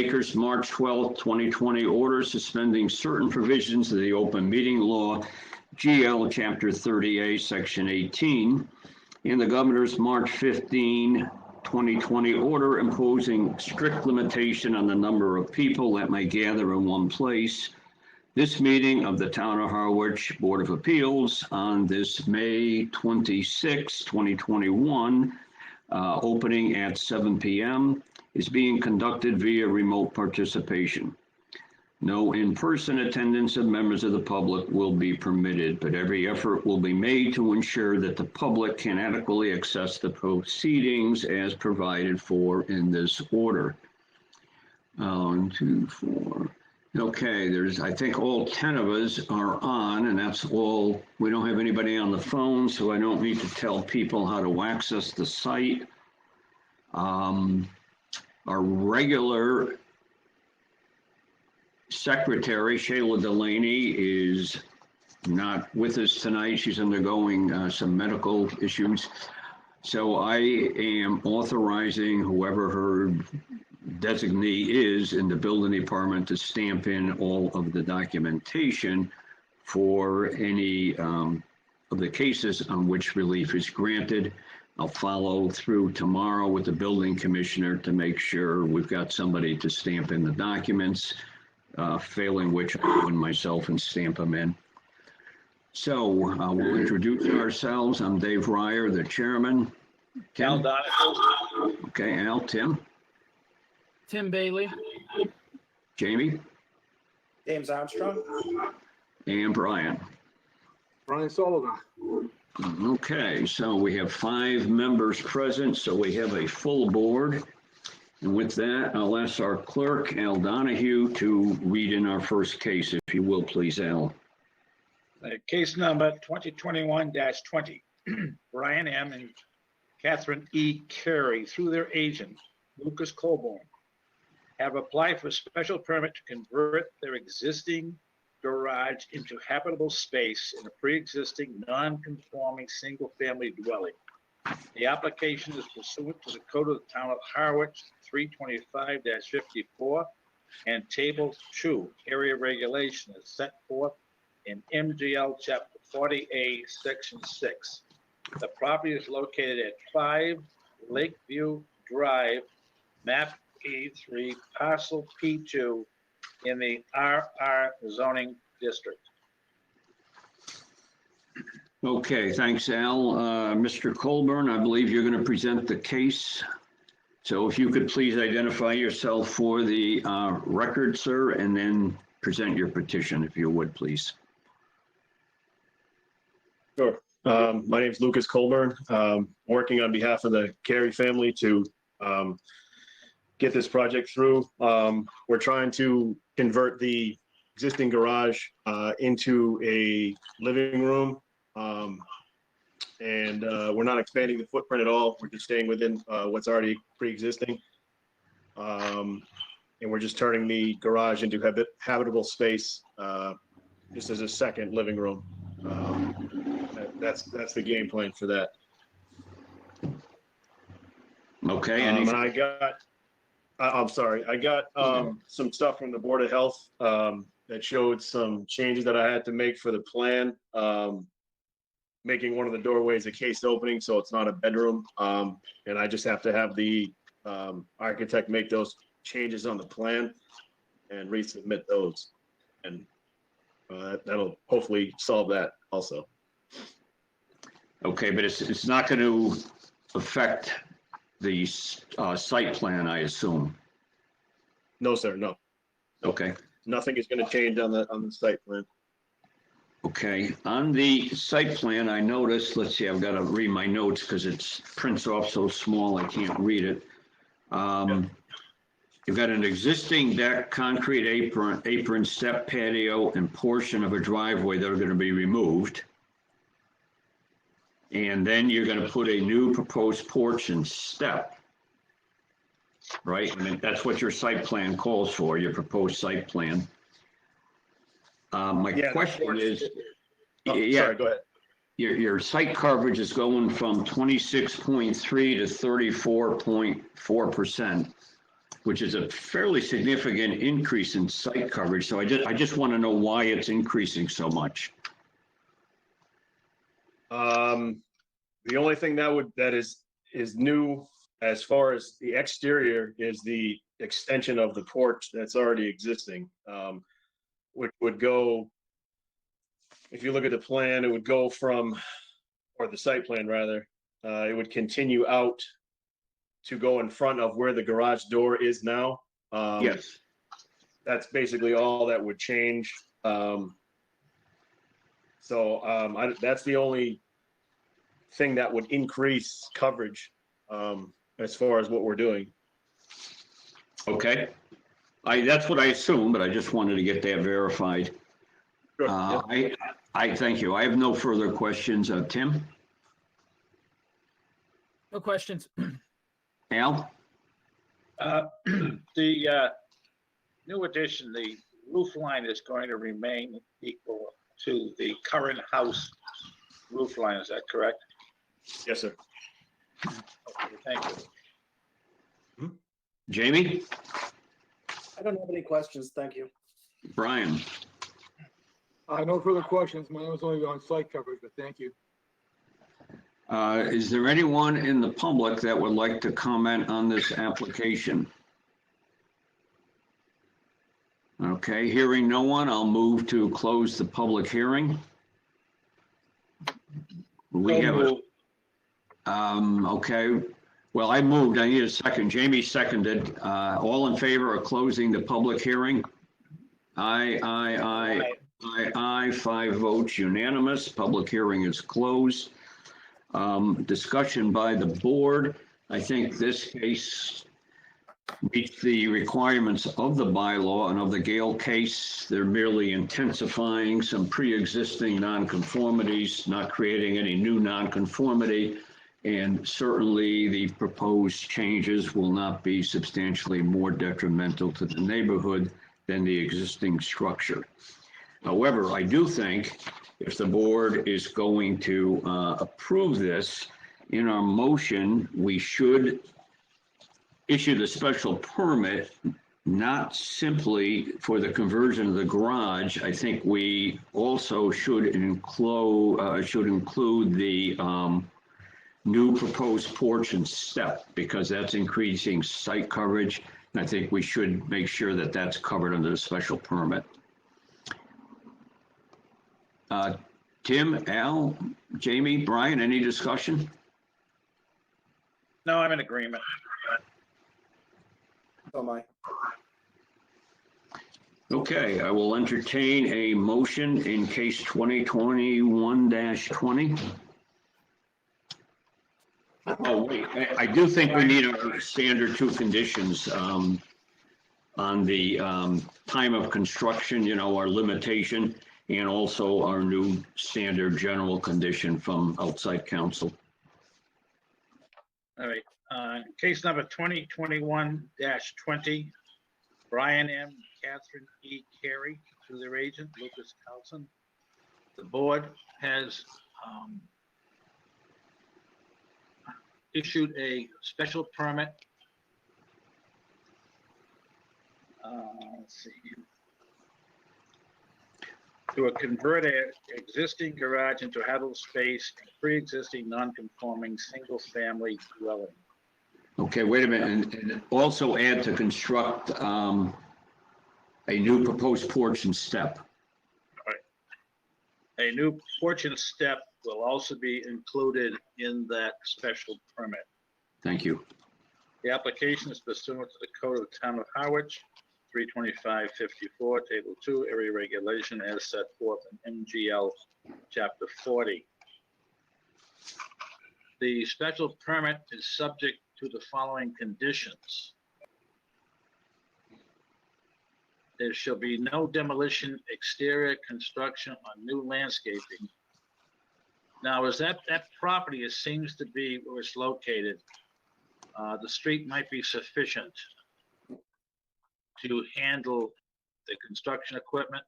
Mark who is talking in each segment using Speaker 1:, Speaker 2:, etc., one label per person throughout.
Speaker 1: Baker's March 12, 2020 order suspending certain provisions of the open meeting law, GL Chapter 30A, Section 18, and the governor's March 15, 2020 order imposing strict limitation on the number of people that may gather in one place. This meeting of the Town of Harwich Board of Appeals on this May 26, 2021, opening at 7 p.m., is being conducted via remote participation. No in-person attendance of members of the public will be permitted, but every effort will be made to ensure that the public can adequately access the proceedings as provided for in this order. 1, 2, 4. Okay, I think all 10 of us are on, and that's all. We don't have anybody on the phone, so I don't need to tell people how to access the site. Our regular secretary, Shayla Delaney, is not with us tonight. She's undergoing some medical issues. So I am authorizing whoever her designee is in the building department to stamp in all of the documentation for any of the cases on which relief is granted. I'll follow through tomorrow with the building commissioner to make sure we've got somebody to stamp in the documents, failing which I'll go in myself and stamp them in. So we'll introduce ourselves. I'm Dave Ryer, the chairman.
Speaker 2: Al Donahoe.
Speaker 1: Okay, Al, Tim.
Speaker 3: Tim Bailey.
Speaker 1: Jamie.
Speaker 4: James Armstrong.
Speaker 1: And Brian.
Speaker 5: Brian Sullivan.
Speaker 1: Okay, so we have 5 members present, so we have a full board. And with that, I'll ask our clerk, Al Donahoe, to read in our first case, if you will, please, Al.
Speaker 2: Case number 2021-20. Brian M. and Catherine E. Carey, through their agent, Lucas Colborn, have applied for a special permit to convert their existing garage into habitable space in a pre-existing non-conforming single-family dwelling. The application is pursuant to the Code of the Town of Harwich 325-54 and Table 2 area regulation is set forth in MGL Chapter 40A, Section 6. The property is located at 5 Lakeview Drive, map E3, parcel P2 in the RR zoning district.
Speaker 1: Okay, thanks, Al. Mr. Colburn, I believe you're going to present the case. So if you could please identify yourself for the record, sir, and then present your petition, if you would, please.
Speaker 5: Sure. My name is Lucas Colburn. Working on behalf of the Carey family to get this project through. We're trying to convert the existing garage into a living room. And we're not expanding the footprint at all. We're just staying within what's already pre-existing. And we're just turning the garage into habitable space just as a second living room. That's the game plan for that.
Speaker 1: Okay.
Speaker 5: And I'm sorry, I got some stuff from the Board of Health that showed some changes that I had to make for the plan, making one of the doorways a case opening so it's not a bedroom. And I just have to have the architect make those changes on the plan and resubmit those. And that'll hopefully solve that also.
Speaker 1: Okay, but it's not going to affect the site plan, I assume.
Speaker 5: No, sir, no.
Speaker 1: Okay.
Speaker 5: Nothing is going to change on the site plan.
Speaker 1: Okay, on the site plan, I noticed, let's see, I've got to read my notes because it prints off so small I can't read it. You've got an existing deck, concrete apron, step patio, and portion of a driveway that are going to be removed. And then you're going to put a new proposed porch and step, right? I mean, that's what your site plan calls for, your proposed site plan. My question is,
Speaker 5: sorry, go ahead.
Speaker 1: Your site coverage is going from 26.3 to 34.4%, which is a fairly significant increase in site coverage. So I just want to know why it's increasing so much.
Speaker 5: The only thing that is new as far as the exterior is the extension of the porch that's already existing, which would go, if you look at the plan, it would go from, or the site plan rather, it would continue out to go in front of where the garage door is now.
Speaker 1: Yes.
Speaker 5: That's basically all that would change. That's the only thing that would increase coverage as far as what we're doing.
Speaker 1: Okay. That's what I assumed, but I just wanted to get that verified.
Speaker 5: Sure.
Speaker 1: I thank you. I have no further questions. Tim?
Speaker 3: No questions.
Speaker 1: Al?
Speaker 2: The new addition, the roof line is going to remain equal to the current house roof line, is that correct?
Speaker 5: Yes, sir.
Speaker 2: Okay, thank you.
Speaker 1: Jamie?
Speaker 4: I don't have any questions. Thank you.
Speaker 1: Brian?
Speaker 6: No further questions. Mine was only on site coverage, but thank you.
Speaker 1: Is there anyone in the public that would like to comment on this application? Okay, hearing no one, I'll move to close the public hearing. We have okay. Well, I moved. I need a second. Jamie seconded. All in favor of closing the public hearing? Aye, aye, aye. Aye, aye, 5 votes unanimous. Public hearing is closed. Discussion by the board. I think this case meets the requirements of the bylaw and of the Gale case. They're merely intensifying some pre-existing nonconformities, not creating any new nonconformity. And certainly the proposed changes will not be substantially more detrimental to the neighborhood than the existing structure. However, I do think if the board is going to approve this, in our motion, we should issue the special permit, not simply for the conversion of the garage. I think we also should include the new proposed porch and step, because that's increasing site coverage. And I think we should make sure that that's covered under the special permit. Tim, Al, Jamie, Brian, any discussion?
Speaker 2: No, I'm in agreement.
Speaker 4: So am I.
Speaker 1: Okay, I will entertain a motion in case 2021-20. Oh, wait, I do think we need a standard 2 conditions on the time of construction, you know, our limitation, and also our new standard general condition from outside counsel.
Speaker 2: All right, case number 2021-20, Brian M. Catherine E. Carey, through their agent, Lucas Carlson. The board has issued a special permit. Let's see. To convert an existing garage into habitable space and pre-existing non-conforming single-family dwelling.
Speaker 1: Okay, wait a minute, and also add to construct a new proposed porch and step.
Speaker 2: All right. A new porch and step will also be included in that special permit.
Speaker 1: Thank you.
Speaker 2: The application is pursuant to the Code of the Town of Harwich, 325-54, Table 2, Area Regulation as set forth in MGL Chapter 40. The special permit is subject to the following conditions. There shall be no demolition, exterior construction, or new landscaping. Now, as that property seems to be where it's located, the street might be sufficient to handle the construction equipment.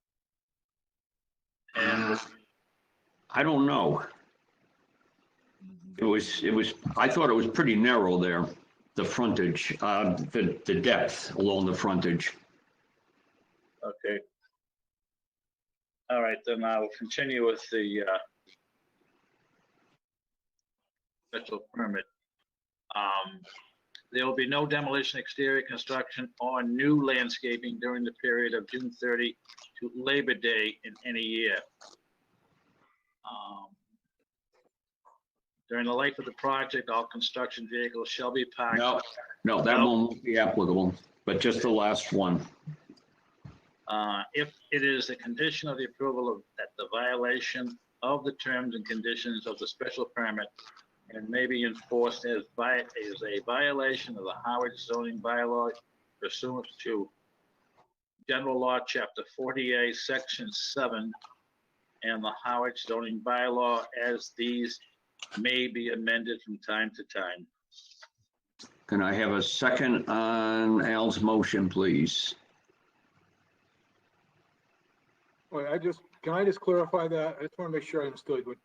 Speaker 2: And
Speaker 1: I don't know. I thought it was pretty narrow there. the frontage, the depth along the frontage.
Speaker 2: Okay. All right, then I'll continue with the special permit. There will be no demolition, exterior construction, or new landscaping during the period of June 30 to Labor Day in any year. During the life of the project, all construction vehicles shall be parked.
Speaker 1: No, that
Speaker 2: No.
Speaker 1: won't be applicable, but just the last one.
Speaker 2: If it is a condition of the approval of that the violation of the terms and conditions of the special permit and may be enforced as a violation of the Harwich zoning bylaw pursuant to General Law, Chapter 48, Section 7, and the Harwich zoning bylaw as these may be amended from time to time.
Speaker 1: Can I have a second on Al's motion, please?
Speaker 6: Wait, can I just clarify that? I just want to make sure I understood what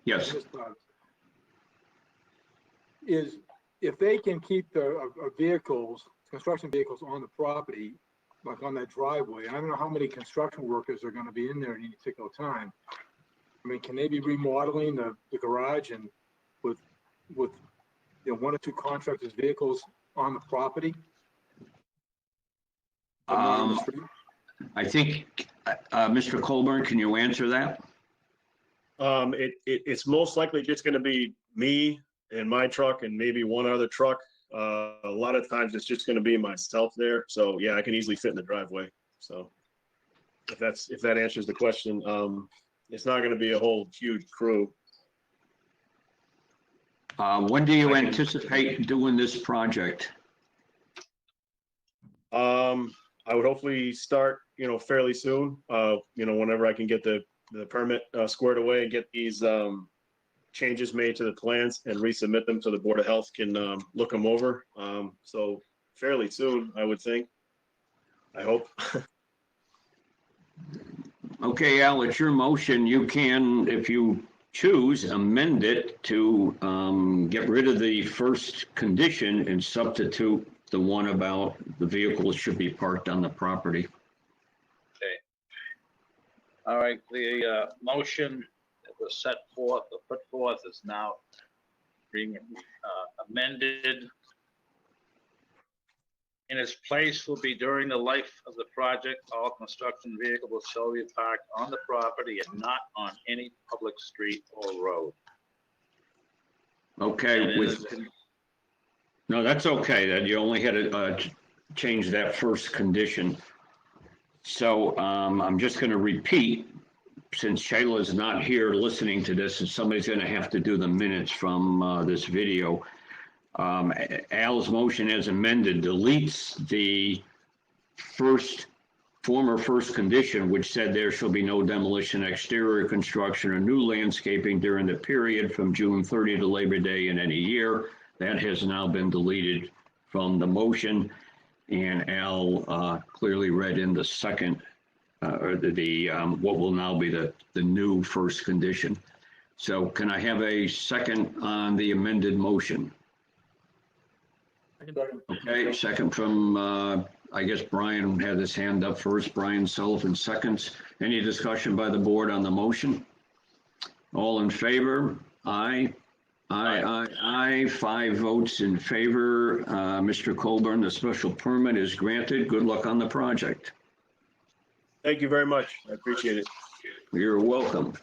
Speaker 1: Yes.
Speaker 6: this thought is. If they can keep the vehicles, construction vehicles on the property, like on that driveway, I don't know how many construction workers are going to be in there at any particular time. I mean, can they be remodeling the garage and with you know, one or two contractors' vehicles on the property? But not on the street?
Speaker 1: I think, Mr. Colburn, can you answer that?
Speaker 5: It's most likely just gonna be me and my truck and maybe one other truck. A lot of times it's just gonna be myself there. So yeah, I can easily fit in the driveway. So if that answers the question, it's not gonna be a whole huge crew.
Speaker 1: When do you anticipate doing this project?
Speaker 5: I would hopefully start, fairly soon. Whenever I can get the permit squared away and get these changes made to the plans and resubmit them so the Board of Health can look them over. So fairly soon, I would think. I hope.
Speaker 1: Okay, Al, it's your motion. You can, if you choose, amend it to get rid of the first condition and substitute the one about the vehicles should be parked on the property.
Speaker 2: All right, the motion that was put forth is now being amended. In its place will be during the life of the project, all construction vehicles shall be parked on the property and not on any public street or road.
Speaker 1: Okay, no, that's okay. That you only had to change that first condition. So I'm just going to repeat, since Shayla's not here listening to this, and somebody's going to have to do the minutes from this video. Al's motion as amended deletes the former first condition, which said there shall be no demolition, exterior construction, or new landscaping during the period from June 30 to Labor Day in any year. That has now been deleted from the motion, and Al clearly read in the second, or what will now be the new first condition. So can I have a second on the amended motion? Okay, second from, I guess Brian had his hand up first. Brian Sullivan seconds. Any discussion by the board on the motion? All in favor? Aye. Aye. 5 votes in favor. Mr. Colburn, the special permit is granted. Good luck on the project.
Speaker 5: Thank you very much. I appreciate it.
Speaker 1: You're welcome.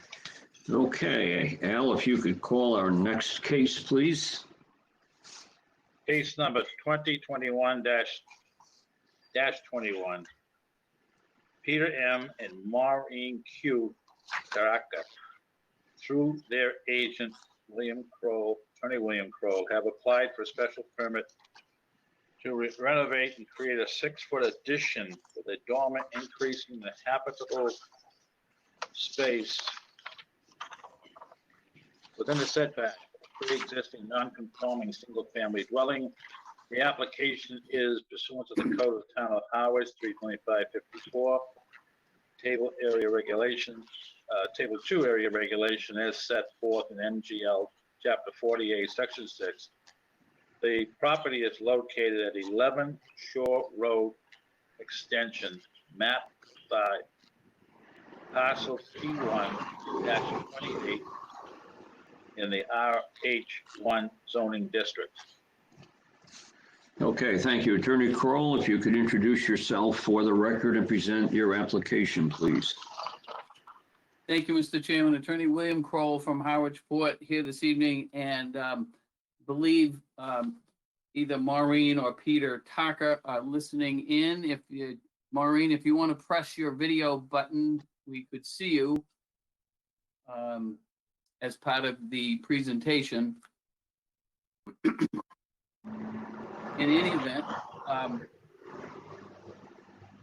Speaker 1: Okay, Al, if you could call our next case, please.
Speaker 2: Case number 2021-21. Peter M. and Maureen Q. Baraka, through their agent, Attorney William Crow, have applied for a special permit to renovate and create a 6-foot addition with a dormer increasing the habitable space within the setback, pre-existing non-conforming single-family dwelling. The application is pursuant to the Code of the Town of Harwich 32554, Table Area Regulations, Table 2 Area Regulation as set forth in MGL Chapter 48, Section 6. The property is located at 11 Shore Road Extension, map 5, parcel C1-28 in the RH1 zoning district.
Speaker 1: Okay, thank you. Attorney Kroll, if you could introduce yourself for the record and present your application, please.
Speaker 3: Thank you, Mr. Chairman. Attorney William Kroll from Harwich Port here this evening, and believe either Maureen or Peter Tucker are listening in. Maureen, if you want to press your video button, we could see you as part of the presentation. In any event,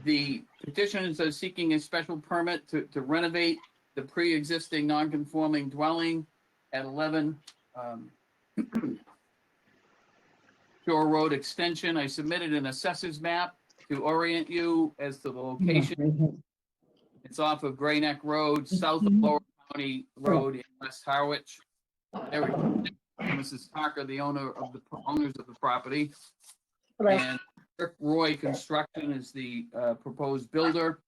Speaker 3: the petitioners are seeking a special permit to renovate the pre-existing non-conforming dwelling at 11 Shore Road Extension. I submitted an assessor's map to orient you as to the location. It's off of Gray Neck Road, south of Lower County Road in West Harwich. There we go. Mrs. Tucker, the owners of the property. And Rick Roy Construction is the proposed builder.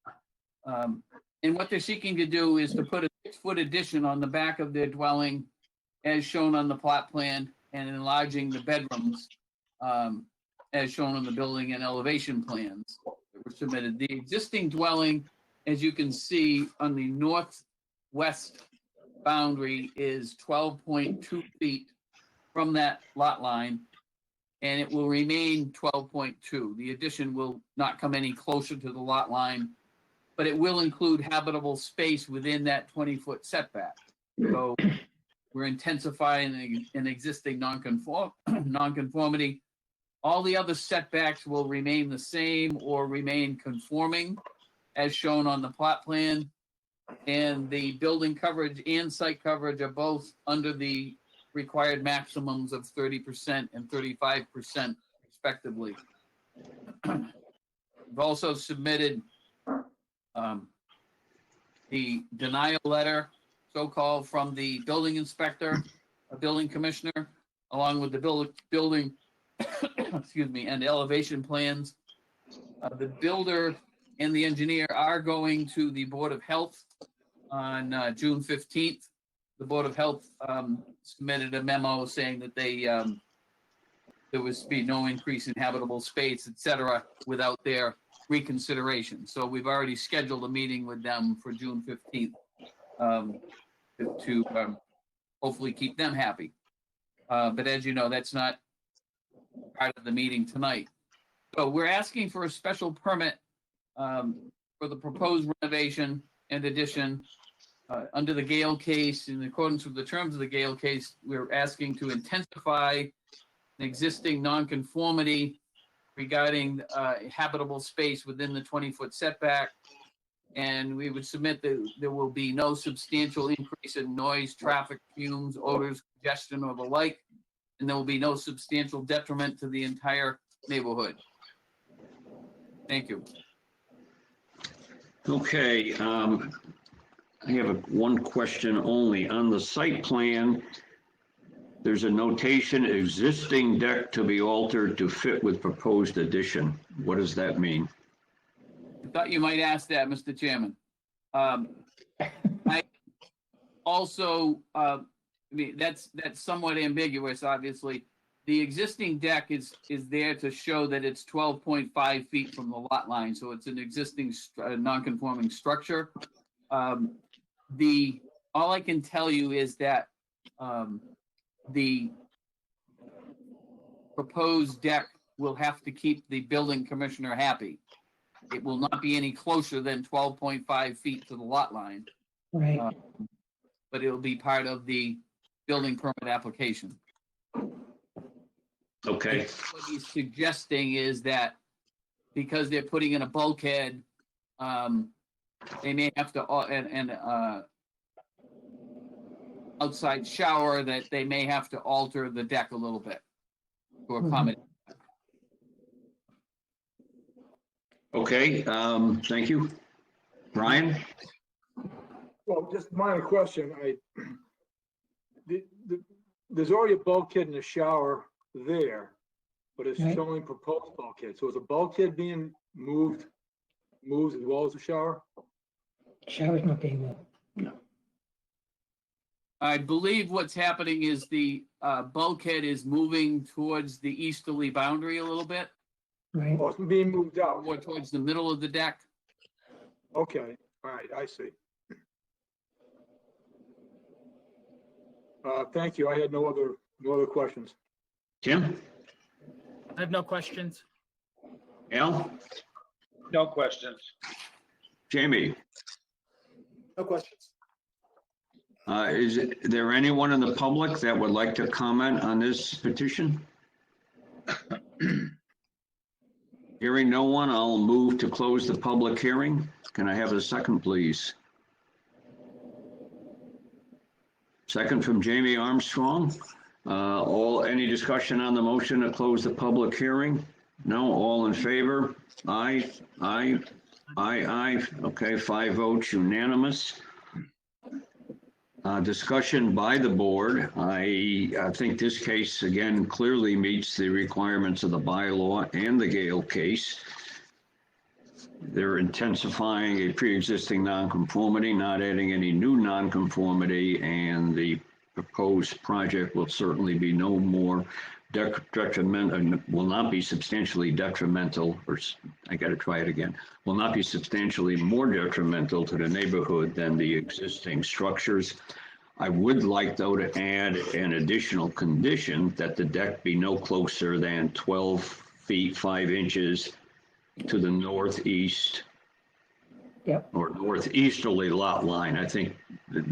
Speaker 3: And what they're seeking to do is to put a 6-foot addition on the back of their dwelling as shown on the plot plan and enlarging the bedrooms as shown on the building and elevation plans that were submitted. The existing dwelling, as you can see on the northwest boundary, is 12.2 feet from that lot line, and it will remain 12.2. The addition will not come any closer to the lot line, but it will include habitable space within that 20-foot setback. So we're intensifying an existing nonconformity. All the other setbacks will remain the same or remain conforming as shown on the plot plan. And the building coverage and site coverage are both under the required maximums of 30% and 35% respectively. We've also submitted the denial letter, so-called, from the building inspector, a building commissioner, along with the building, excuse me, and elevation plans. The builder and the engineer are going to the Board of Health on June 15th. The Board of Health submitted a memo saying that there was be no increase in habitable space, et cetera, without their reconsideration. So we've already scheduled a meeting with them for June 15th to hopefully keep them happy. But as you know, that's not part of the meeting tonight. So we're asking for a special permit for the proposed renovation and addition. Under the Gale case, in accordance with the terms of the Gale case, we're asking to intensify an existing nonconformity regarding habitable space within the 20-foot setback. And we would submit that there will be no substantial increase in noise, traffic, fumes, odors, congestion, or the like. And there will be no substantial detriment to the entire neighborhood. Thank you.
Speaker 1: Okay, I have one question only. On the site plan, there's a notation, existing deck to be altered to fit with proposed addition. What does that mean?
Speaker 3: I thought you might ask that, Mr. Chairman. I also, I mean, that's somewhat ambiguous, obviously. The existing deck is there to show that it's 12.5 feet from the lot line, so it's an existing non-conforming structure. All I can tell you is that the proposed deck will have to keep the building commissioner happy. It will not be any closer than 12.5 feet to the lot line.
Speaker 7: Right.
Speaker 3: But it'll be part of the building permit application.
Speaker 1: Okay,
Speaker 3: What he's suggesting is that because they're putting in a bulkhead, they may have to, outside shower, that they may have to alter the deck a little bit to accommodate.
Speaker 1: okay, thank you. Brian?
Speaker 6: Well, just a minor question. There's already a bulkhead and a shower there. but it's
Speaker 7: Right.
Speaker 6: showing proposed bulkhead. So is a bulkhead being moved as well as the shower?
Speaker 7: Shower's not being moved.
Speaker 3: I believe what's happening is the bulkhead is moving towards the easterly boundary a little bit,
Speaker 7: Right.
Speaker 6: Oh, it's being moved out.
Speaker 3: more towards the middle of the deck.
Speaker 6: Okay, all right, I see. Thank you. I had no other questions.
Speaker 1: Tim?
Speaker 8: I have no questions.
Speaker 1: Al?
Speaker 2: No questions.
Speaker 1: Jamie?
Speaker 4: No questions.
Speaker 1: Is there anyone in the public that would like to comment on this petition? Hearing no one, I'll move to close the public hearing. Can I have a second, please? Second from Jamie Armstrong. Any discussion on the motion to close the public hearing? No, all in favor? Aye. Okay, 5 votes unanimous. Discussion by the board. I think this case, again, clearly meets the requirements of the bylaw and the Gale case. They're intensifying a pre-existing nonconformity, not adding any new nonconformity, and the proposed project will certainly be no more detrimental, will not be substantially detrimental, or I got to try it again, will not be substantially more detrimental to the neighborhood than the existing structures. I would like, though, to add an additional condition that the deck be no closer than 12 feet 5 inches to the northeast.
Speaker 7: Yep.
Speaker 1: Or northeasterly lot line. I think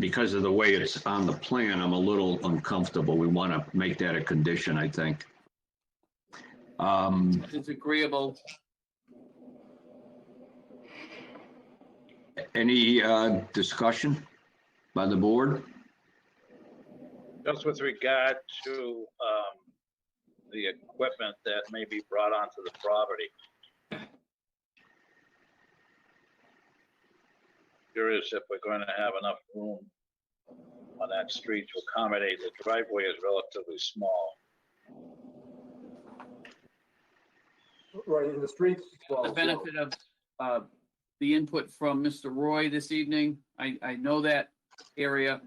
Speaker 1: because of the way it's on the plan, I'm a little uncomfortable. We want to make that a condition, I think.
Speaker 3: It's agreeable.
Speaker 1: Any discussion by the board?
Speaker 2: Just with regard to the equipment that may be brought onto the property. Curious if we're going to have enough room on that street to accommodate. The driveway is relatively small.
Speaker 6: Right, in the streets.
Speaker 3: The benefit of the input from Mr. Roy this evening. I know that area.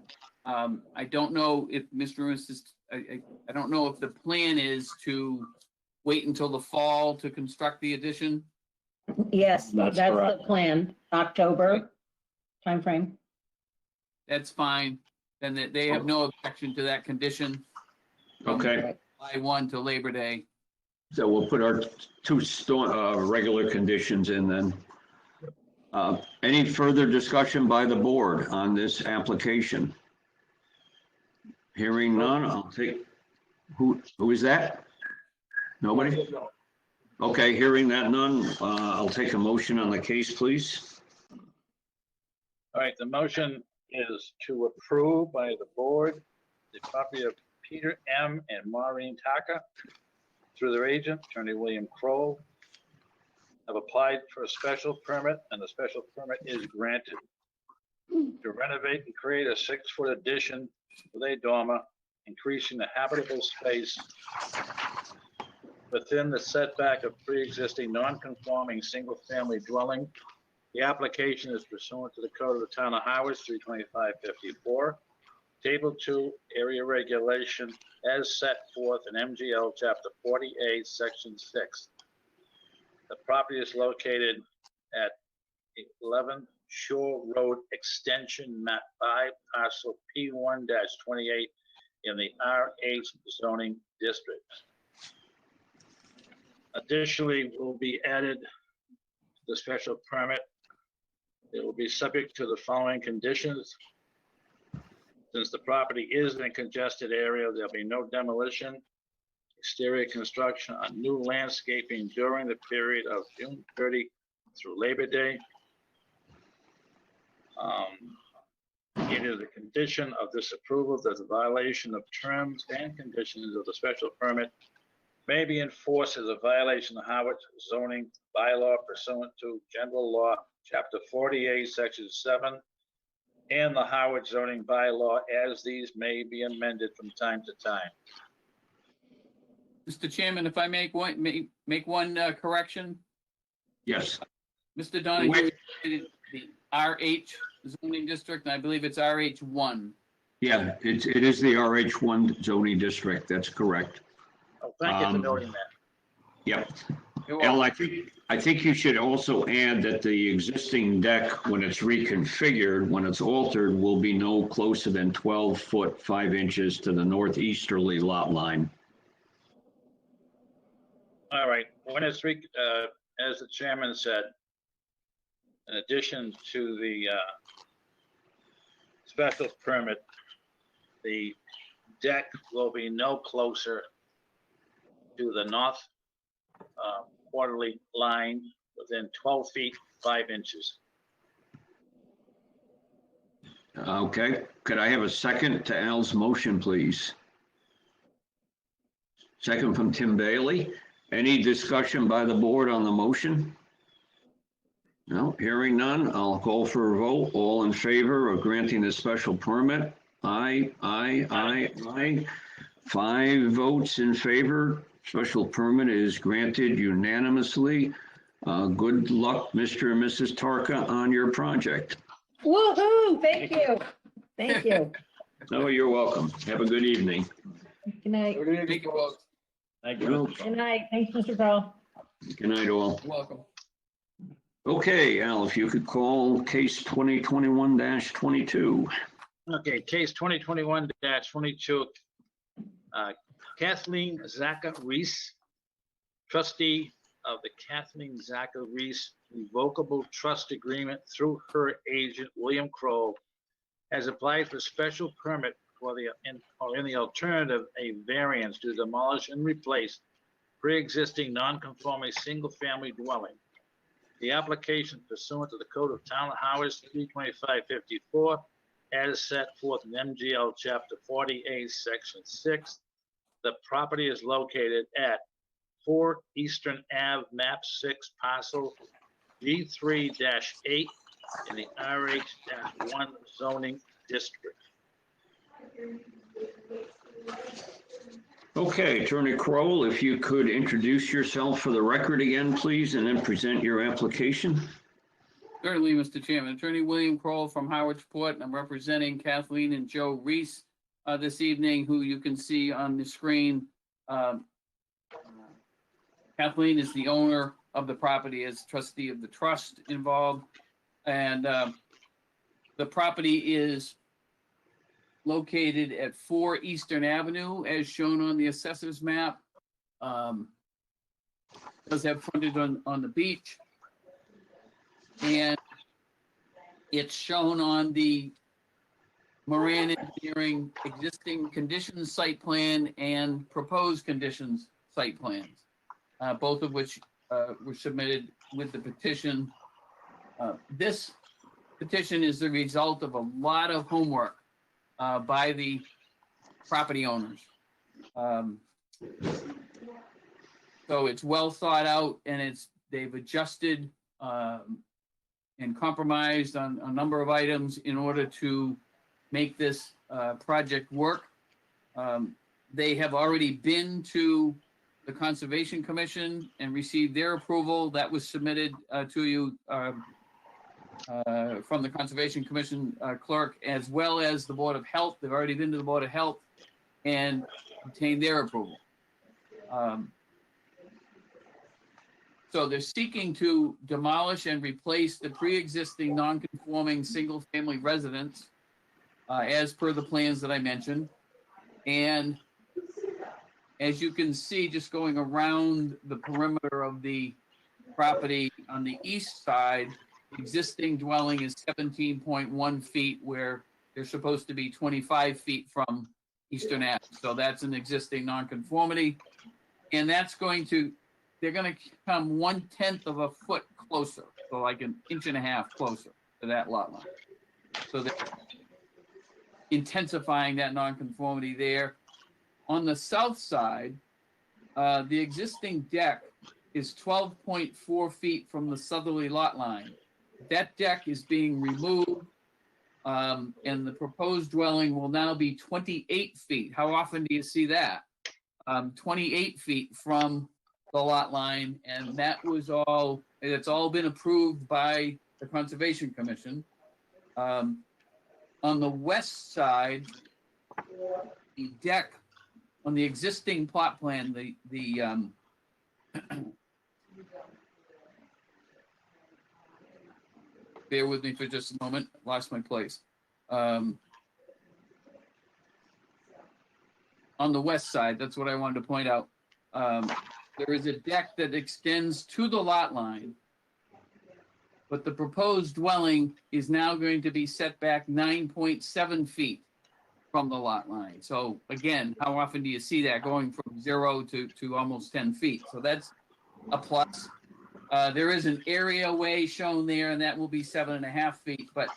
Speaker 3: I don't know if Mr. Lewis is, I don't know if the plan is to wait until the fall to construct the addition.
Speaker 7: Yes,
Speaker 1: That's
Speaker 7: that's the
Speaker 1: correct.
Speaker 7: plan, October timeframe.
Speaker 3: That's fine. Then they have no objection to that condition. from
Speaker 1: Okay,
Speaker 3: July 1 to Labor Day.
Speaker 1: so we'll put our two regular conditions in then. Any further discussion by the board on this application? Hearing none, I'll take, who is that? Nobody? Okay, hearing that none, I'll take a motion on the case, please.
Speaker 2: All right, the motion is to approve by the board the property of Peter M. and Maureen Taka through their agent, Attorney William Kroll, have applied for a special permit, and the special permit is granted to renovate and create a 6-foot addition with a dormer, increasing the habitable space within the setback of pre-existing non-conforming single-family dwelling. The application is pursuant to the code of the town of Harwich, 32554, Table 2, area regulation as set forth in MGL Chapter 48, Section 6. The property is located at 11 Shore Road Extension, Map 5, Parcel P1-28 in the RH zoning district. Additionally, will be added to the special permit. It will be subject to the following conditions. Since the property is in a congested area, there'll be no demolition, exterior construction on new landscaping during the period of June 30 through Labor Day. It is a condition of this approval that the violation of terms and conditions of the special permit may be enforced as a violation of Harwich zoning bylaw pursuant to General Law, Chapter 48, Section 7, and the Harwich zoning bylaw as these may be amended from time to time.
Speaker 3: Mr. Chairman, if I make one correction,
Speaker 1: Yes,
Speaker 3: Mr. Donahue stated the RH zoning district, and I believe it's RH1.
Speaker 1: yeah, it is the RH1 zoning district. That's correct.
Speaker 2: Oh, thank you for
Speaker 1: Um,
Speaker 2: noting that.
Speaker 1: Yep.
Speaker 3: You're
Speaker 1: Al,
Speaker 3: welcome.
Speaker 1: I think you should also add that the existing deck, when it's reconfigured, when it's altered, will be no closer than 12 foot 5 inches to the northeasterly lot line.
Speaker 2: All right, when it's, as the chairman said, in addition to the special permit, the deck will be no closer to the north quarterly line within 12 feet, 5 inches.
Speaker 1: Okay, could I have a second to Al's motion, please? Second from Tim Bailey. Any discussion by the board on the motion? No, hearing none, I'll call for a vote. All in favor of granting the special permit? Aye, aye, aye, aye. 5 votes in favor. Special permit is granted unanimously. Good luck, Mr. and Mrs. Tarka, on your project.
Speaker 7: Woo-hoo, thank you. Thank you.
Speaker 1: Oh, you're welcome. Have a good evening.
Speaker 7: Good night.
Speaker 3: Thank you both.
Speaker 2: Thank
Speaker 7: Good night. Thanks, Mr. Carl.
Speaker 1: Good night, all.
Speaker 3: You're welcome.
Speaker 1: Okay, Al, if you could call case 2021-22.
Speaker 2: Okay, case 2021-22. Kathleen Zaka Reese, trustee of the Kathleen Zaka Reese Revocable Trust Agreement through her agent, William Crowe, has applied for special permit for in the alternative, a variance to demolish and replace pre-existing non-conforming single-family dwelling. The application pursuant to the Code of Town of Howard 32554 as set forth in MGL Chapter 40A, Section 6. The property is located at 4 Eastern Ave, Map 6, Parcel G3-8 in the RH-1 zoning district.
Speaker 1: Okay, Attorney Crowell, if you could introduce yourself for the record again, please, and then present your application.
Speaker 3: Certainly, Mr. Chairman. Attorney William Kroll from Harwichport. I'm representing Kathleen and Joe Reese this evening, who you can see on the screen. Kathleen is the owner of the property as trustee of the trust involved. And the property is located at 4 Eastern Avenue, as shown on the assessor's map. Does have frontage on the beach. And it's shown on the Moran Engineering existing conditions site plan and proposed conditions site plans, both of which were submitted with the petition. This petition is the result of a lot of homework by the property owners. So it's well thought out, and they've adjusted and compromised on a number of items in order to make this project work. They have already been to the Conservation Commission and received their approval. That was submitted to you from the Conservation Commission clerk, as well as the Board of Health. They've already been to the Board of Health and obtained their approval. So they're seeking to demolish and replace the pre-existing non-conforming single-family residence as per the plans that I mentioned. And as you can see, just going around the perimeter of the property on the east side, existing dwelling is 17.1 feet, where they're supposed to be 25 feet from Eastern Ave. So that's an existing nonconformity. And that's they're going to come 1/10 of a foot closer, so like 1.5 inches closer to that lot line. So they're intensifying that nonconformity there. On the south side, the existing deck is 12.4 feet from the southerly lot line. That deck is being removed, and the proposed dwelling will now be 28 feet. How often do you see that? 28 feet from the lot line, and it's all been approved by the Conservation Commission. On the west side, the deck on the existing plot plan, bear with me for just a moment, lost my place. On the west side, that's what I wanted to point out. There is a deck that extends to the lot line, but the proposed dwelling is now going to be set back 9.7 feet from the lot line. So again, how often do you see that going from 0 to almost 10 feet? So that's a plus. There is an area way shown there, and that will be 7.5 feet, but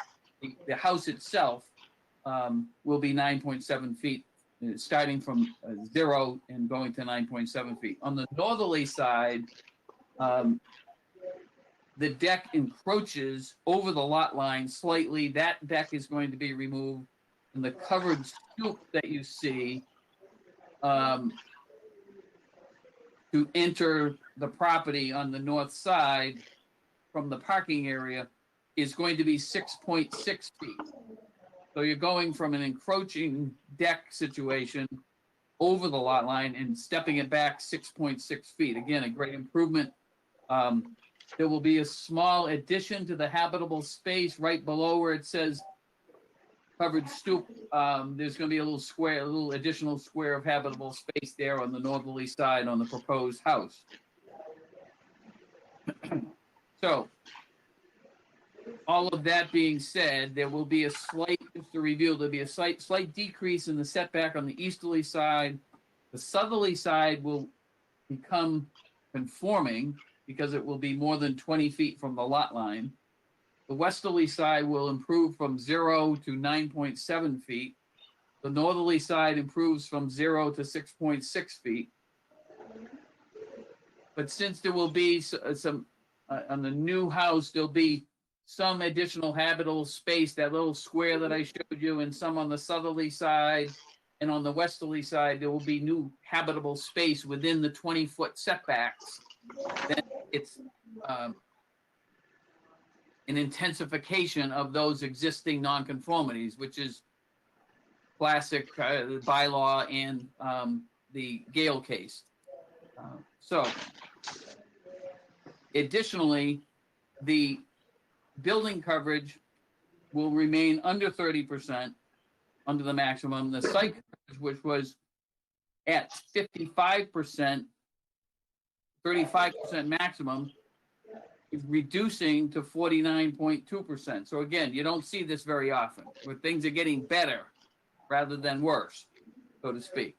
Speaker 3: the house itself will be 9.7 feet, starting from 0 and going to 9.7 feet. On the northerly side, the deck encroaches over the lot line slightly. That deck is going to be removed, and the covered stoop that you see to enter the property on the north side from the parking area is going to be 6.6 feet. So you're going from an encroaching deck situation over the lot line and stepping it back 6.6 feet. Again, a great improvement. There will be a small addition to the habitable space right below where it says covered stoop. There's going to be a little additional square of habitable space there on the northerly side on the proposed house. So, all of that being said, there will be a slight, just to review, there'll be a slight decrease in the setback on the easterly side. The southerly side will become conforming because it will be more than 20 feet from the lot line. The westerly side will improve from 0 to 9.7 feet. The northerly side improves from 0 to 6.6 feet. But since there will be some, on the new house, there'll be some additional habitable space, that little square that I showed you, and some on the southerly side, and on the westerly side, there will be new habitable space within the 20-foot setbacks. Then it's an intensification of those existing nonconformities, which is classic bylaw and the Gale case. So, additionally, the building coverage will remain under 30%, under the maximum. The site coverage, which was at 55%, 35% maximum, is reducing to 49.2%. So again, you don't see this very often, where things are getting better rather than worse, so to speak.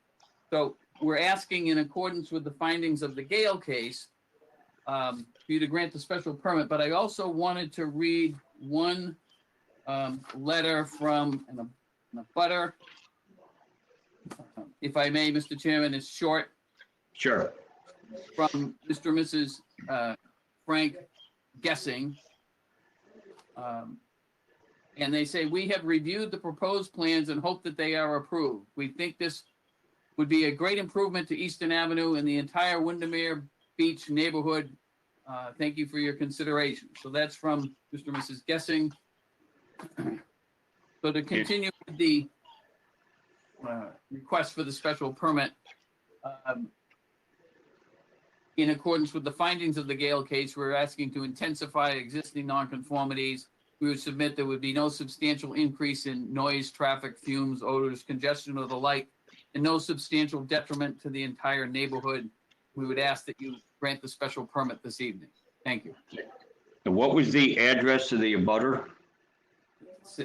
Speaker 3: So we're asking, in accordance with the findings of the Gale case, for you to grant the special permit, but I also wanted to read one letter from an abutter. If I may, Mr. Chairman, it's short.
Speaker 1: Sure.
Speaker 3: From Mr. and Mrs. Frank Guessing. And they say, we have reviewed the proposed plans and hope that they are approved. We think this would be a great improvement to Eastern Avenue and the entire Windermere Beach neighborhood. Thank you for your consideration. So that's from Mr. and Mrs. Guessing. So to continue with the request for the special permit, in accordance with the findings of the Gale case, we're asking to intensify existing nonconformities. We would submit there would be no substantial increase in noise, traffic, fumes, odors, congestion, or the like, and no substantial detriment to the entire neighborhood. We would ask that you grant the special permit this evening. Thank you.
Speaker 1: And what was the address of the abutter?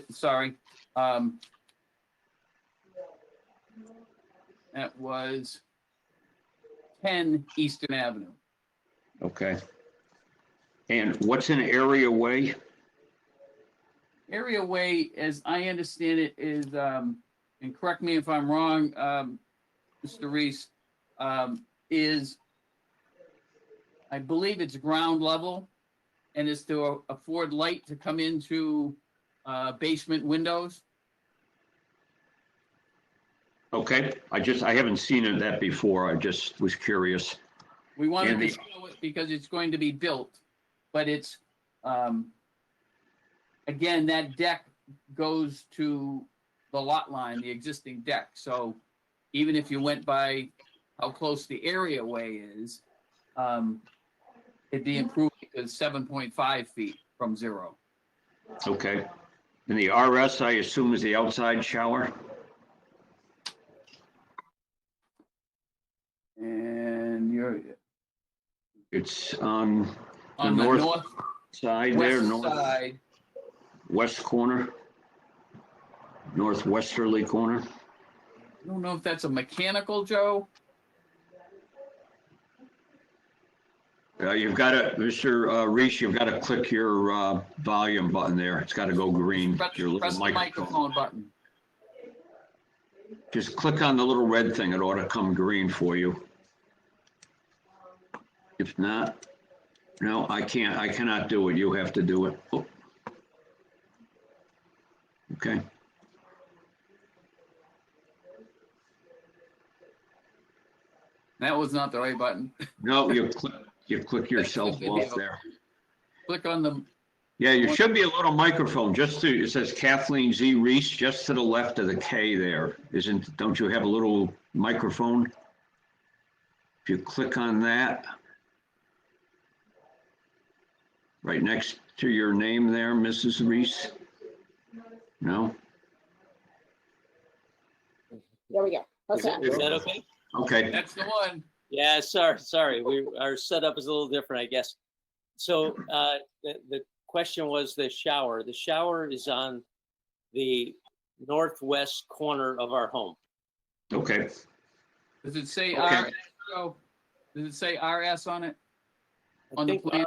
Speaker 3: Sorry. That was 10 Eastern Avenue.
Speaker 1: Okay. And what's an area way?
Speaker 3: Area way, as I understand it, is, and correct me if I'm wrong, Mr. Reese, is, I believe it's ground level, and is to afford light to come into basement windows.
Speaker 1: Okay, I haven't seen it that before. I just was curious.
Speaker 3: We wanted
Speaker 1: And
Speaker 3: to
Speaker 1: the-
Speaker 3: show it because it's going to be built, but it's, again, that deck goes to the lot line, the existing deck. So even if you went by how close the areaway is, it'd be improved because 7.5 feet from zero.
Speaker 1: Okay. And the RS, I assume, is the outside shower?
Speaker 3: And you're
Speaker 1: It's on the
Speaker 3: on the
Speaker 1: north side there,
Speaker 3: northwest side.
Speaker 1: northwest corner, northwesterly corner.
Speaker 3: I don't know if that's a mechanical, Joe.
Speaker 1: You've got to, Mr. Reese, you've got to click your volume button there. It's got to go green.
Speaker 3: Press
Speaker 1: Your little
Speaker 3: the microphone button.
Speaker 1: Just click on the little red thing. It ought to come green for you. If not, no, I can't. I cannot do it. You have to do it. Oh. Okay.
Speaker 3: That was not the right button.
Speaker 1: No, you click yourself off there.
Speaker 3: Click on the,
Speaker 1: Yeah, you should be a little microphone just to, it says Kathleen Z. Reese, just to the left of the K there. Don't you have a little microphone? If you click on that, right next to your name there, Mrs. Reese? No?
Speaker 9: There we go.
Speaker 1: Is
Speaker 9: Okay.
Speaker 1: it-
Speaker 10: Is that okay?
Speaker 1: Okay,
Speaker 3: that's the one.
Speaker 10: Yeah, sorry. Our setup is a little different, I guess. So the question was the shower. The shower is on the northwest corner of our home.
Speaker 1: okay.
Speaker 3: Does it say
Speaker 1: Okay.
Speaker 3: RS, Joe? Does it say RS on it?
Speaker 10: I
Speaker 3: On the
Speaker 10: think
Speaker 3: plan?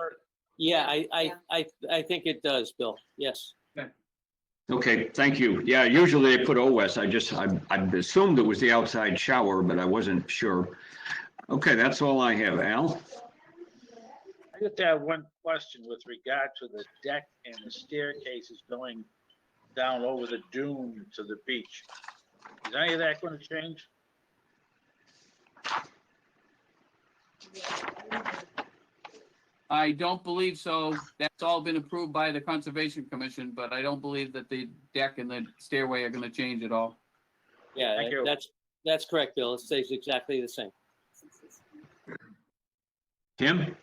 Speaker 10: yeah, I think it does, Bill. Yes.
Speaker 1: Okay, thank you. Yeah, usually they put OS. I assumed it was the outside shower, but I wasn't sure. Okay, that's all I have. Al?
Speaker 2: I just have one question with regard to the deck and the staircases going down over the dune to the beach. Is any of that going to change?
Speaker 3: I don't believe so. That's all been approved by the Conservation Commission, but I don't believe that the deck and the stairway are gonna change at all.
Speaker 10: Yeah,
Speaker 2: Thank you.
Speaker 10: that's correct, Bill. It stays exactly the same.
Speaker 1: Tim?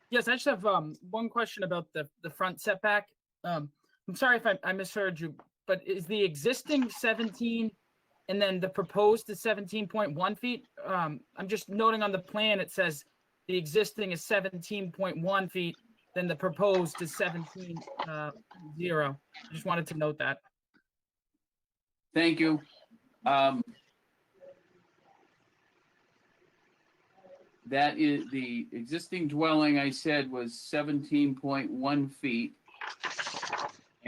Speaker 8: Yes, I just have one question about the front setback. I'm sorry if I misheard you, but is the existing 17 and then the proposed is 17.1 feet? I'm just noting on the plan, it says the existing is 17.1 feet, then the proposed is 17.0. I just wanted to note that.
Speaker 3: Thank you. That is the existing dwelling, I said, was 17.1 feet.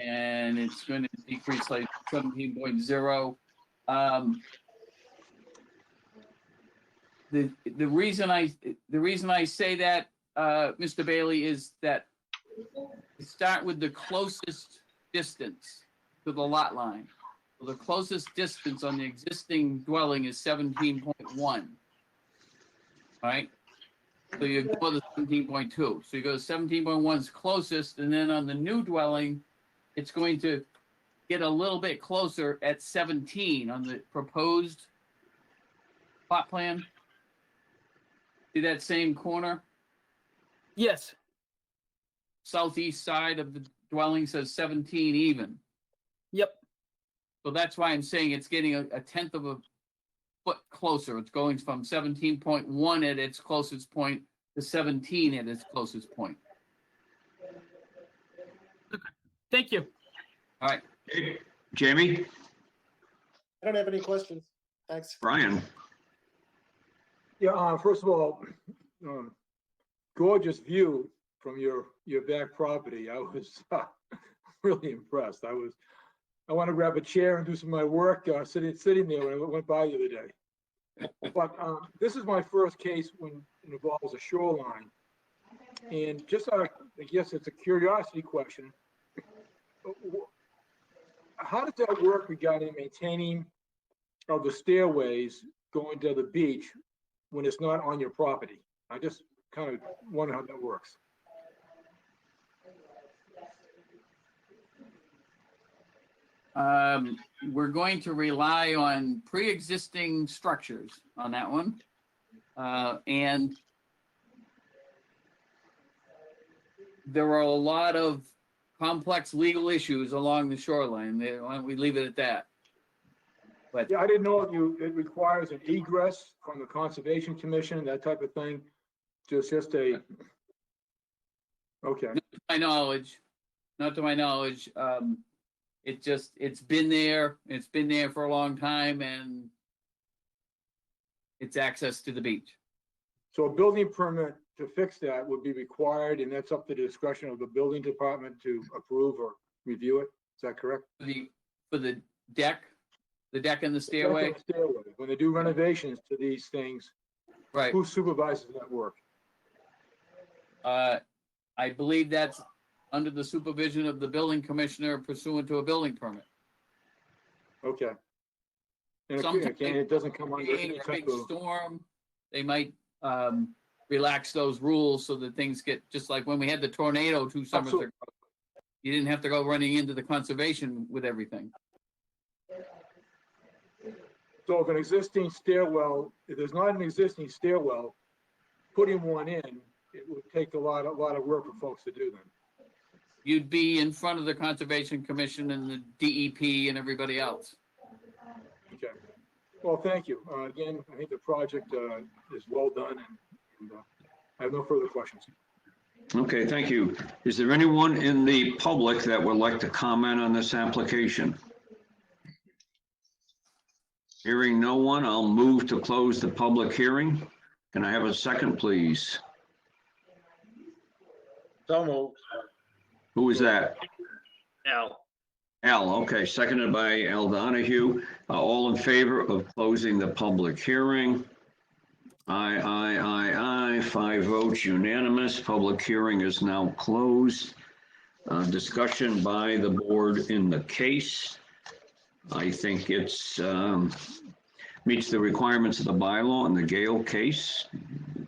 Speaker 3: And it's going to decrease like 17.0. The reason I say that, Mr. Bailey, is that you start with the closest distance to the lot line. So the closest distance on the existing dwelling is 17.1. Right? So you go to 17.2. So you go to 17.1 is closest, and then on the new dwelling, it's going to get a little bit closer at 17 on the proposed plot plan. See that same corner?
Speaker 8: Yes.
Speaker 3: Southeast side of the dwelling says 17 even.
Speaker 8: Yep.
Speaker 3: So that's why I'm saying it's getting a tenth of a foot closer. It's going from 17.1 at its closest point to 17 at its closest point.
Speaker 8: Thank you.
Speaker 3: All right.
Speaker 1: Hey, Jamie?
Speaker 4: I don't have any questions. Thanks.
Speaker 1: Brian?
Speaker 6: Yeah, first of all, gorgeous view from your back property. I was really impressed. I want to grab a chair and do some of my work sitting there when I went by the other day. But this is my first case when it involves a shoreline. And just out of, I guess it's a curiosity question. how does that work regarding maintaining of the stairways going to the beach when it's not on your property? I just kind of wonder how that works.
Speaker 3: We're going to rely on pre-existing structures on that one. And there are a lot of complex legal issues along the shoreline. Why don't we leave it at that? But
Speaker 6: Yeah, I didn't know if it requires an egress from the Conservation Commission, that type of thing. Just a, okay,
Speaker 3: not to my knowledge, it's been there for a long time, and it's access to the beach.
Speaker 6: so a building permit to fix that would be required, and that's up to the discretion of the building department to approve or review it. Is that correct?
Speaker 3: For the deck and the stairway,
Speaker 6: Stairway. When they do renovations to these things,
Speaker 3: right?
Speaker 6: who supervises that work?
Speaker 3: I believe that's under the supervision of the building commissioner pursuant to a building permit.
Speaker 6: Okay. And
Speaker 3: Sometimes
Speaker 6: again, it doesn't come under
Speaker 3: Rain
Speaker 6: any
Speaker 3: or a
Speaker 6: type
Speaker 3: big
Speaker 6: of,
Speaker 3: storm, they might relax those rules so that things get, just like when we had the tornado 2 summers
Speaker 6: Absolutely.
Speaker 3: ago. You didn't have to go running into the conservation with everything.
Speaker 6: so if an existing stairwell, if there's not an existing stairwell, putting one in, it would take a lot of work for folks to do then.
Speaker 3: You'd be in front of the Conservation Commission and the DEP and everybody else.
Speaker 6: Okay. Well, thank you. Again, I think the project is well done, and I have no further questions.
Speaker 1: Okay, thank you. Is there anyone in the public that would like to comment on this application? Hearing no one, I'll move to close the public hearing. Can I have a second, please?
Speaker 2: So moved.
Speaker 1: Who is that?
Speaker 2: Al.
Speaker 1: Al, okay, seconded by Al Donahue. All in favor of closing the public hearing? Aye, 5 votes unanimous. Public hearing is now closed. Discussion by the board in the case. I think it's meets the requirements of the bylaw in the Gale case.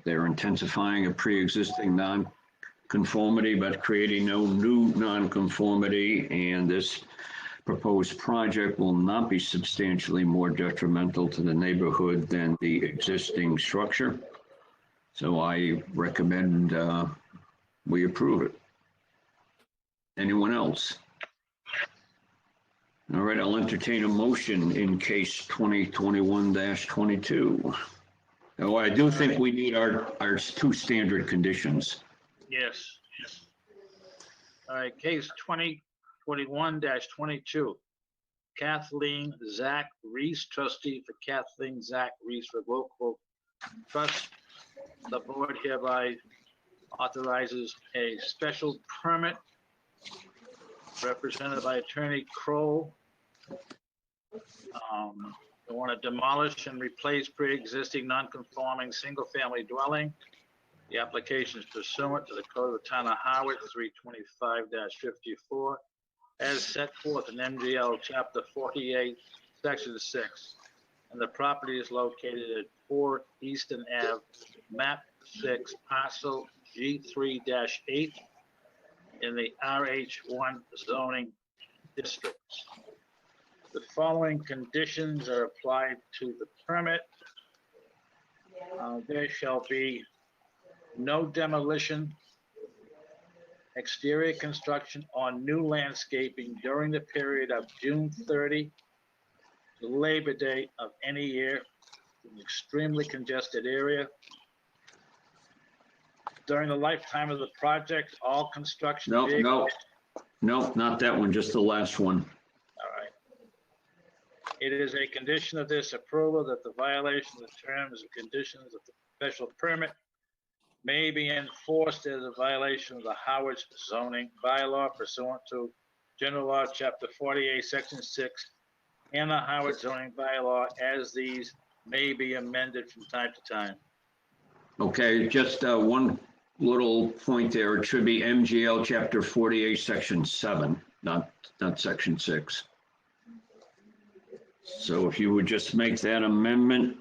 Speaker 1: They're intensifying a pre-existing non-conformity, but creating no new non-conformity, and this proposed project will not be substantially more detrimental to the neighborhood than the existing structure. So I recommend we approve it. Anyone else? All right, I'll entertain a motion in case 2021-22. Oh, I do think we need our 2 standard conditions.
Speaker 2: Yes. All right, case 2021-22. Kathleen Zach Reese, trustee for Kathleen Zach Reese Revocable Trust. The board hereby authorizes a special permit represented by Attorney Kroll. They want to demolish and replace pre-existing non-conforming single-family dwelling. The application is pursuant to the Code of the Town of Harwich 325-54, as set forth in MGL Chapter 48, Section 6. And the property is located at 4 Easton Ave, Map 6, Parcel G3-8 in the RH1 zoning district. The following conditions are applied to the permit. There shall be no demolition, exterior construction, or new landscaping during the period of June 30 to Labor Day of any year in an extremely congested area. During the lifetime of the project, all construction vehicles.
Speaker 1: No, not that one, just the last one.
Speaker 2: All right. It is a condition of this approval that the violation of the terms and conditions of the special permit may be enforced as a violation of the Howard zoning bylaw pursuant to General Law, Chapter 48, Section 6, and the Howard zoning bylaw as these may be amended from time to time.
Speaker 1: Okay, just one little point there. It should be MGL Chapter 48, Section 7, not Section 6. So if you would just make that amendment.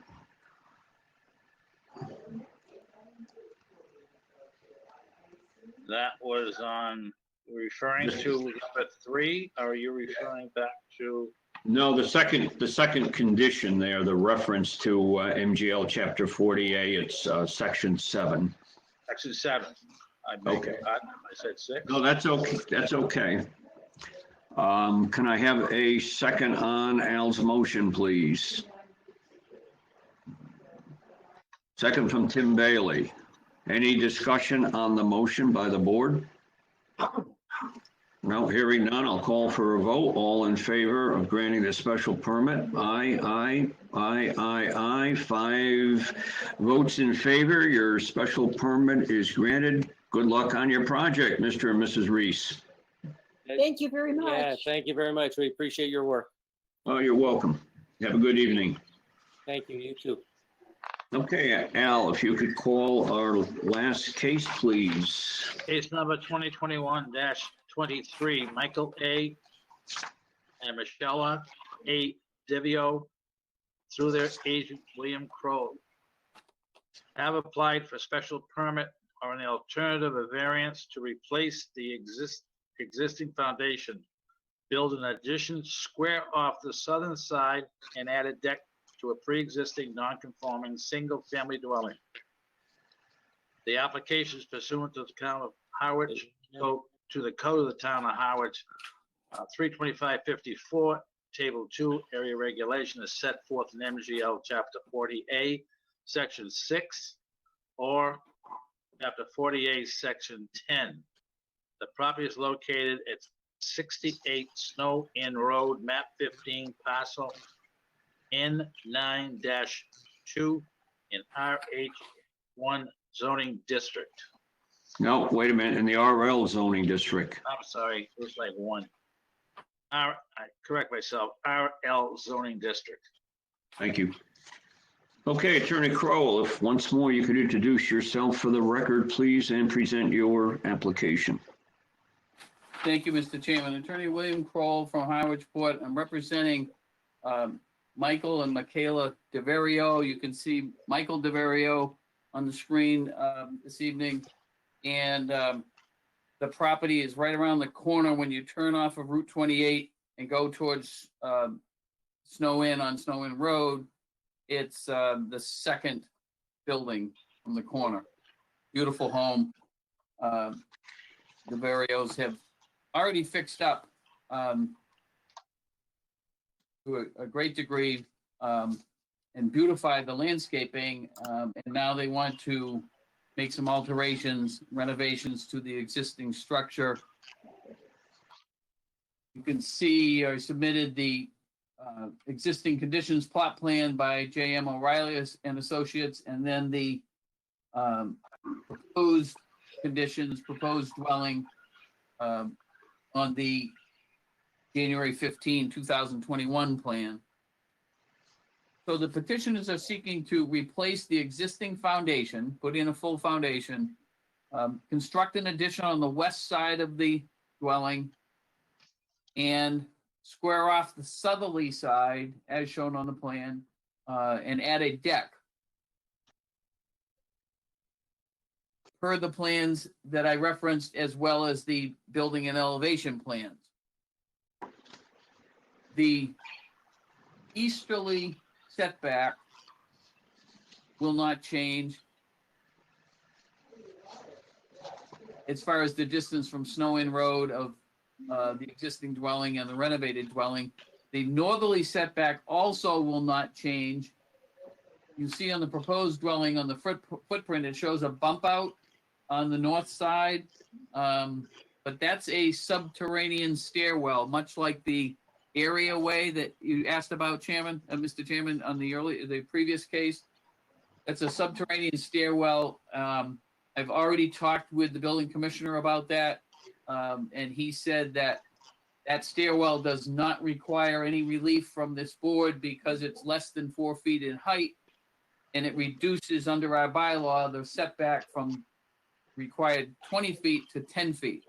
Speaker 2: That was on, referring to number 3, or are you referring back to?
Speaker 1: No, the second condition there, the reference to MGL Chapter 40A, it's Section 7.
Speaker 2: Section 7. I beg
Speaker 1: Okay.
Speaker 2: your pardon, I said 6.
Speaker 1: No, that's okay, that's okay. Can I have a second on Al's motion, please? Second from Tim Bailey. Any discussion on the motion by the board? No, hearing none, I'll call for a vote. All in favor of granting the special permit? Aye. 5 votes in favor. Your special permit is granted. Good luck on your project, Mr. and Mrs. Reese.
Speaker 7: Thank you very
Speaker 10: Yeah,
Speaker 7: much.
Speaker 10: thank you very much. We appreciate your work.
Speaker 1: Oh, you're welcome. Have a good evening.
Speaker 10: Thank you. You too.
Speaker 1: Okay, Al, if you could call our last case, please.
Speaker 2: Case number 2021-23, Michael A. and Michelle A. Divio, through their agent William Crowe, have applied for special permit or an alternative, a variance to replace the existing foundation, build an addition square off the southern side, and add a deck to a pre-existing non-conforming single-family dwelling. The application is pursuant to the town of Harwich, to the code of the town of Harwich, 32554, Table 2, area regulation is set forth in MGL Chapter 40A, Section 6, or Chapter 40A, Section 10. The property is located at 68 Snow Inn Road, map 15, parcel N9-2 in RH1 zoning district.
Speaker 1: No, wait a minute, in the RL zoning district.
Speaker 2: I'm sorry, it was like 1. I correct myself, RL zoning district.
Speaker 1: Thank you. Okay, Attorney Crowell, if once more you could introduce yourself for the record, please, and present your application.
Speaker 3: Thank you, Mr. Chairman. Attorney William Kroll from Harwich Port. I'm representing Michael and Michaela DeVario. You can see Michael DeVario on the screen this evening. And the property is right around the corner when you turn off of Route 28 and go towards Snow Inn on Snow Inn Road. It's the second building from the corner. Beautiful home. The DeVarios have already fixed up to a great degree and beautified the landscaping. And now they want to make some alterations, renovations to the existing structure. You can see I submitted the existing conditions plot plan by J.M. O'Reilly and Associates, and then the proposed conditions, proposed dwelling on the January 15, 2021 plan. So the petitioners are seeking to replace the existing foundation, put in a full foundation, construct an addition on the west side of the dwelling, and square off the southerly side, as shown on the plan, and add a deck. Per the plans that I referenced, as well as the building and elevation plans. The easterly setback will not change as far as the distance from Snow Inn Road of the existing dwelling and the renovated dwelling. The northerly setback also will not change. You see on the proposed dwelling on the footprint, it shows a bump out on the north side, but that's a subterranean stairwell, much like the areaway that you asked about, Chairman, Mr. Chairman, on the previous case. That's a subterranean stairwell. I've already talked with the building commissioner about that, and he said that that stairwell does not require any relief from this board because it's less than 4 feet in height, and it reduces under our bylaw the setback from required 20 feet to 10 feet.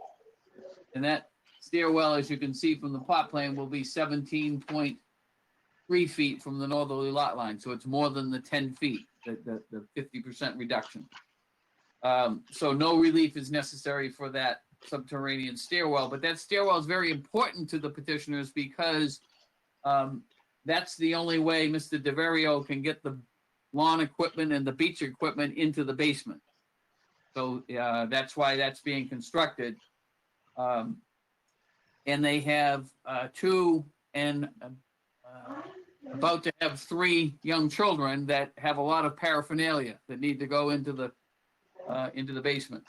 Speaker 3: And that stairwell, as you can see from the plot plan, will be 17.3 3 feet from the northerly lot line, so it's more than the 10 feet, the 50% reduction. So no relief is necessary for that subterranean stairwell, but that stairwell is very important to the petitioners because that's the only way Mr. DeVario can get the lawn equipment and the beach equipment into the basement. So that's why that's being constructed. And they have 2 and about to have 3 young children that have a lot of paraphernalia that need to go into the basement.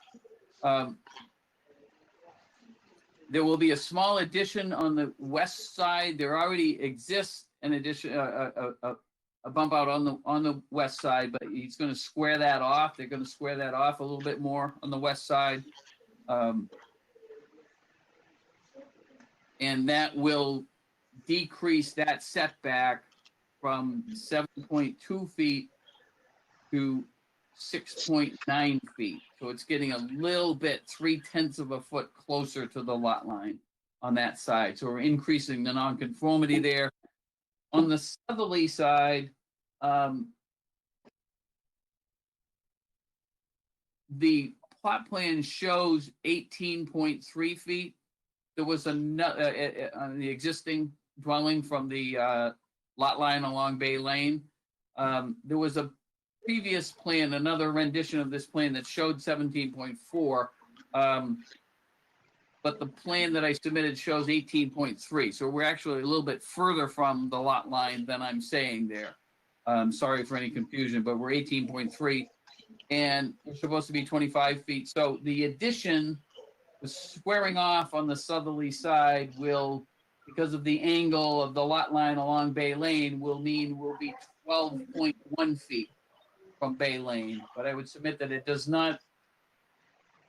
Speaker 3: There will be a small addition on the west side. There already exists an addition, a bump out on the west side, but he's going to square that off. They're going to square that off a little bit more on the west side. And that will decrease that setback from 7.2 feet to 6.9 feet. So it's getting a little bit, 0.3 of a foot closer to the lot line on that side. So we're increasing the nonconformity there. On the southerly side, the plot plan shows 18.3 feet. There was another on the existing dwelling from the lot line along Bay Lane. There was a previous plan, another rendition of this plan that showed 17.4. But the plan that I submitted shows 18.3. So we're actually a little bit further from the lot line than I'm saying there. Sorry for any confusion, but we're 18.3 and we're supposed to be 25 feet. So the addition, the squaring off on the southerly side will, because of the angle of the lot line along Bay Lane, will mean we'll be 12.1 feet from Bay Lane. But I would submit that it does not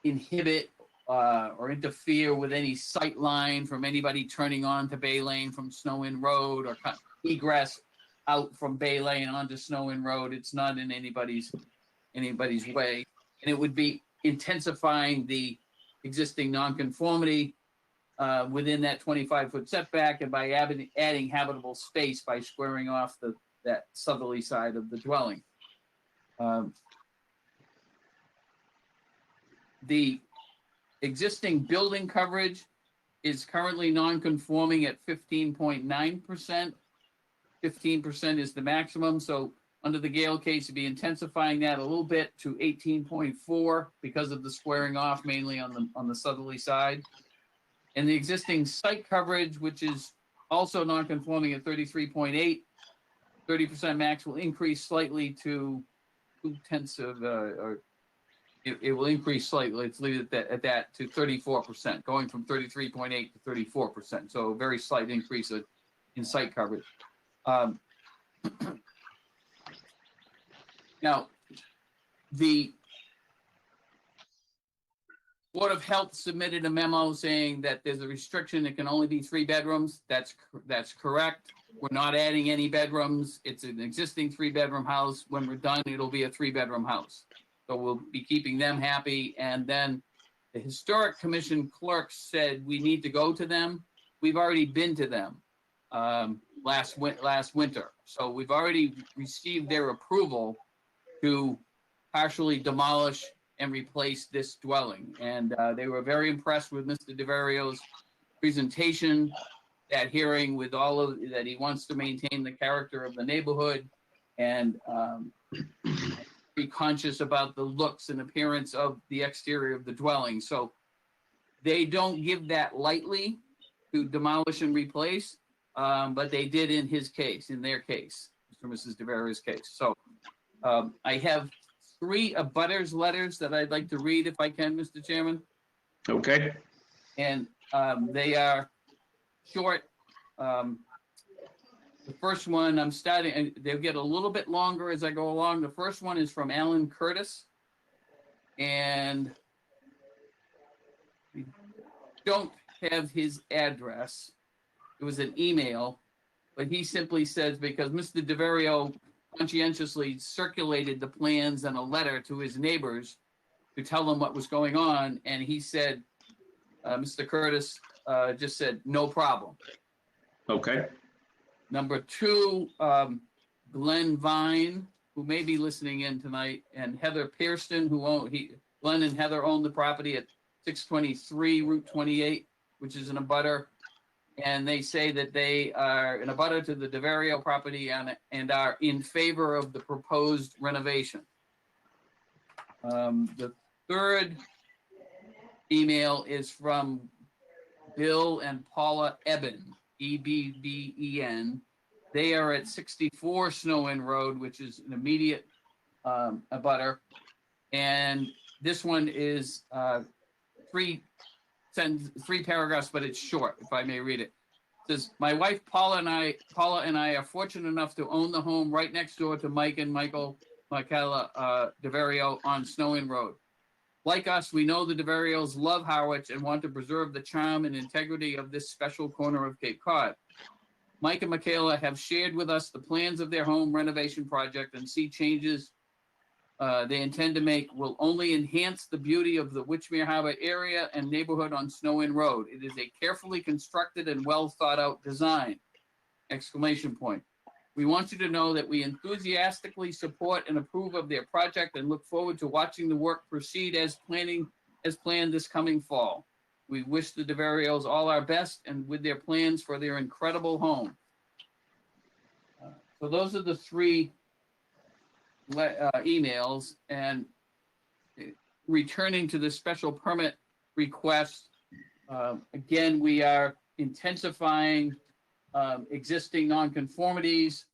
Speaker 3: inhibit or interfere with any sight line from anybody turning on to Bay Lane from Snow Inn Road or egress out from Bay Lane onto Snow Inn Road. It's not in anybody's way. And it would be intensifying the existing nonconformity within that 25-foot setback and by adding habitable space by squaring off that southerly side of the dwelling. The existing building coverage is currently non-conforming at 15.9%. 15% is the maximum. So under the Gale case, it'd be intensifying that a little bit to 18.4 because of the squaring off mainly on the southerly side. And the existing site coverage, which is also non-conforming at 33.8, 30% max will increase slightly to 0.2 it will increase slightly. Let's leave it at that to 34%, going from 33.8 to 34%. So a very slight increase in site coverage. Now, the Board of Health submitted a memo saying that there's a restriction. It can only be 3 bedrooms. That's correct. We're not adding any bedrooms. It's an existing 3-bedroom house. When we're done, it'll be a 3-bedroom house. So we'll be keeping them happy. And then the Historic Commission clerk said we need to go to them. We've already been to them last winter. So we've already received their approval to partially demolish and replace this dwelling. And they were very impressed with Mr. DeVario's presentation, that hearing with all of that he wants to maintain the character of the neighborhood and be conscious about the looks and appearance of the exterior of the dwelling. So they don't give that lightly to demolish and replace, but they did in his case, in their case, Mr. and Mrs. DeVario's case. So I have 3 abutters letters that I'd like to read if I can, Mr. Chairman.
Speaker 1: Okay.
Speaker 3: And they are short. The first one I'm starting, and they'll get a little bit longer as I go along. The first one is from Alan Curtis. And we don't have his address. It was an email, but he simply says, because Mr. DeVario conscientiously circulated the plans and a letter to his neighbors to tell them what was going on. And he said, Mr. Curtis just said, no problem.
Speaker 1: Okay.
Speaker 3: Number two, Glenn Vine, who may be listening in tonight, and Heather Pearson, Glenn and Heather own the property at 623 Route 28, which is in a butter. And they say that they are in a butter to the DeVario property and are in favor of the proposed renovation. The third email is from Bill and Paula Eben, E-B-B-E-N. They are at 64 Snow Inn Road, which is an immediate abutter. And this one is three paragraphs, but it's short, if I may read it. It says, my wife Paula and I are fortunate enough to own the home right next door to Mike and Michaela DeVario on Snow Inn Road. Like us, we know the DeVarios love Harwich and want to preserve the charm and integrity of this special corner of Cape Cod. Mike and Michaela have shared with us the plans of their home renovation project and see changes they intend to make will only enhance the beauty of the Witchmere Harbor area and neighborhood on Snow Inn Road. It is a carefully constructed and well thought out design! Exclamation point. We want you to know that we enthusiastically support and approve of their project and look forward to watching the work proceed as planned this coming fall. We wish the DeVarios all our best and with their plans for their incredible home. So those are the three emails. And returning to the special permit request, again, we are intensifying existing nonconformities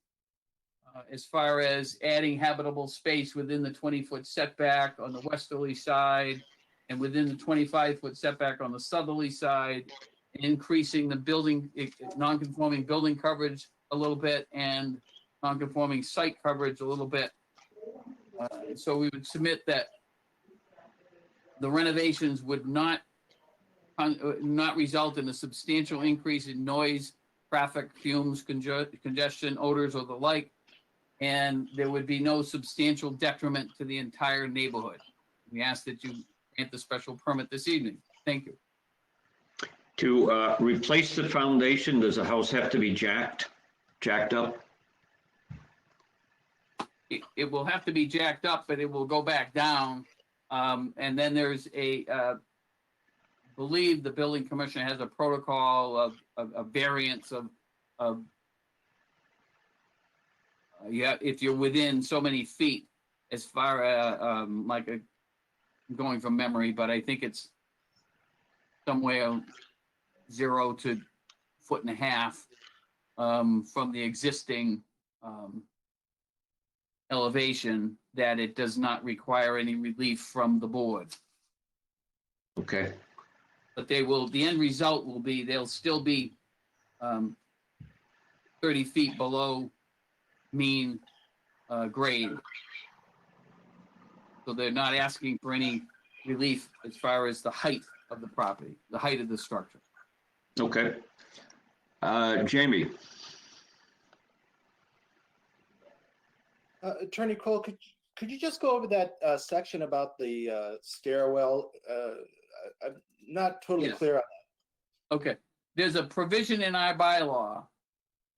Speaker 3: as far as adding habitable space within the 20-foot setback on the westerly side and within the 25-foot setback on the southerly side, increasing the building, non-conforming building coverage a little bit and non-conforming site coverage a little bit. So we would submit that the renovations would not result in a substantial increase in noise, traffic, fumes, congestion, odors, or the like, and there would be no substantial detriment to the entire neighborhood. We ask that you grant the special permit this evening. Thank you.
Speaker 1: To replace the foundation, does the house have to be jacked up?
Speaker 3: It will have to be jacked up, but it will go back down. And then there's I believe the building commissioner has a protocol of variance of if you're within so many feet as far as going from memory, but I think it's somewhere 0 to 1.5 feet from the existing elevation, that it does not require any relief from the board.
Speaker 1: Okay.
Speaker 3: But the end result will be, they'll still be 30 feet below mean grade. So they're not asking for any relief as far as the height of the property, the height of the structure.
Speaker 1: Okay. Jamie.
Speaker 4: Attorney Kroll, could you just go over that section about the stairwell? I'm not totally
Speaker 3: Yes.
Speaker 4: clear on that.
Speaker 3: Okay. There's a provision in our bylaw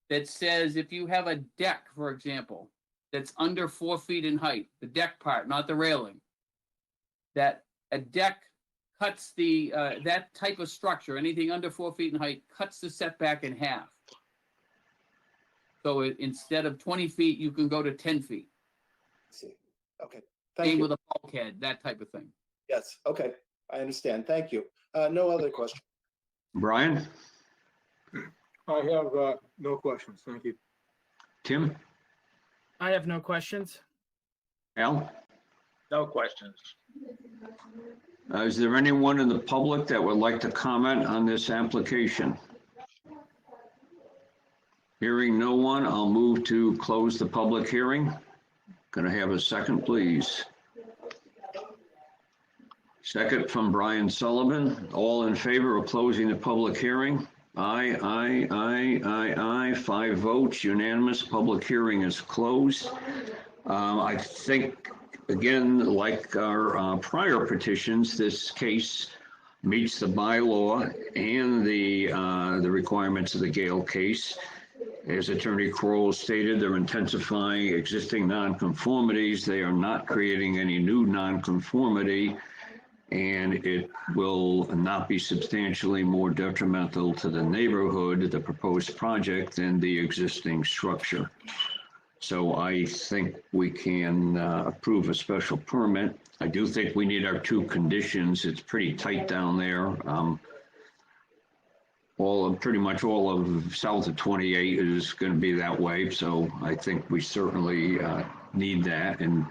Speaker 3: that says if you have a deck, for example, that's under 4 feet in height, the deck part, not the railing, that a deck cuts that type of structure, anything under 4 feet in height, cuts the setback in half. So instead of 20 feet, you can go to 10 feet.
Speaker 4: I see. Okay. Thank
Speaker 3: Same
Speaker 4: you.
Speaker 3: with a bulkhead, that type of thing.
Speaker 4: Yes. Okay. I understand. Thank you. No other questions.
Speaker 1: Brian.
Speaker 6: I have no questions. Thank you.
Speaker 1: Tim.
Speaker 8: I have no questions.
Speaker 1: Al.
Speaker 2: No questions.
Speaker 1: Is there anyone in the public that would like to comment on this application? Hearing no one, I'll move to close the public hearing. Can I have a second, please? Second from Brian Sullivan. All in favor of closing the public hearing? Aye, aye, aye, aye, aye. 5 votes, unanimous. Public hearing is closed. I think, again, like our prior petitions, this case meets the bylaw and the requirements of the Gale case. As Attorney Crowell stated, they're intensifying existing nonconformities. They are not creating any new nonconformity, and it will not be substantially more detrimental to the neighborhood, the proposed project, than the existing structure. So I think we can approve a special permit. I do think we need our two conditions. It's pretty tight down there. Pretty much all of south of 28 is going to be that way. So I think we certainly need that. And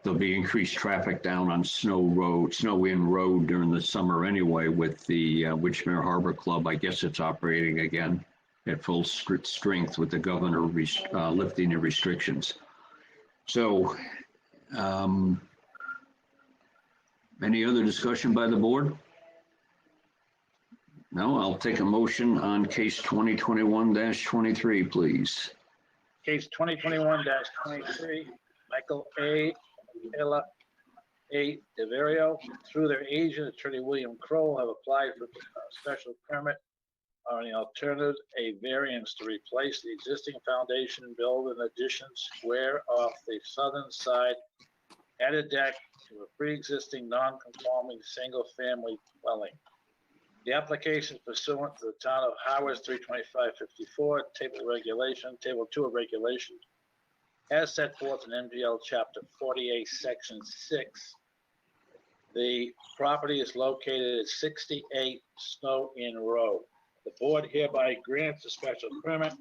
Speaker 1: there'll be increased traffic down on Snow Inn Road during the summer anyway with the Witchmere Harbor Club. I guess it's operating again at full strength with the governor lifting the restrictions. So any other discussion by the board? No, I'll take a motion on case 2021-23, please.
Speaker 2: Case 2021-23, Michael A. Ella A. DeVario, through their agent, Attorney William Crowe, have applied for a special permit on the alternative, a variance to replace the existing foundation, build an addition square off the southern side, add a deck to a pre-existing non-conforming single-family dwelling. The application pursuant to the town of Harwich 32554, table 2 of regulations, as set forth in MGL chapter 48, section 6. The property is located at 68 Snow Inn Road. The board hereby grants a special permit,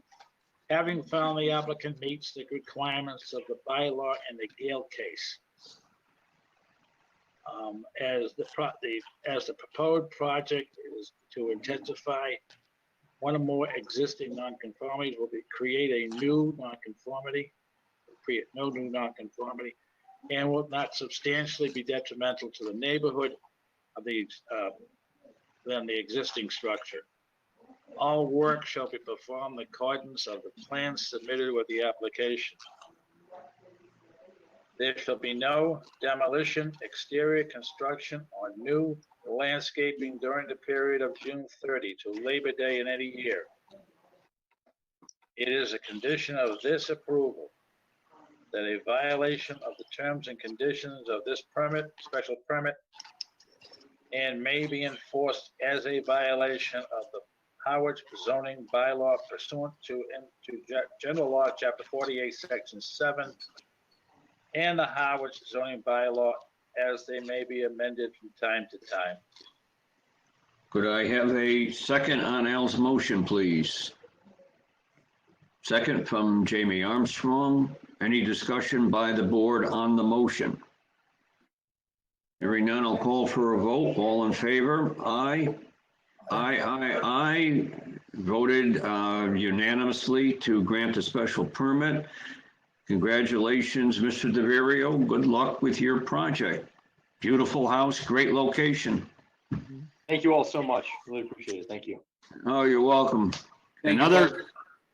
Speaker 2: having found the applicant meets the requirements of the bylaw in the Gale case. As the proposed project is to intensify one or more existing nonconformities, will create a new nonconformity, and will not substantially be detrimental to the neighborhood of than the existing structure. All work shall be performed in accordance of the plans submitted with the application. There shall be no demolition, exterior construction, or new landscaping during the period of June 30 to Labor Day in any year. It is a condition of this approval that a violation of the terms and conditions of this special permit, and may be enforced as a violation of the Harwich zoning bylaw pursuant to General Law, Chapter 48, Section 7, and the Harwich zoning bylaw as they may be amended from time to time.
Speaker 1: Could I have a second on Al's motion, please? Second from Jamie Armstrong. Any discussion by the board on the motion? Hearing none, I'll call for a vote. All in favor? Aye. Aye. Voted unanimously to grant a special permit. Congratulations, Mr. DeVario. Good luck with your project. Beautiful house, great location.
Speaker 9: Thank you all so much. Really appreciate it. Thank you.
Speaker 1: Oh, you're welcome.
Speaker 3: Thank you.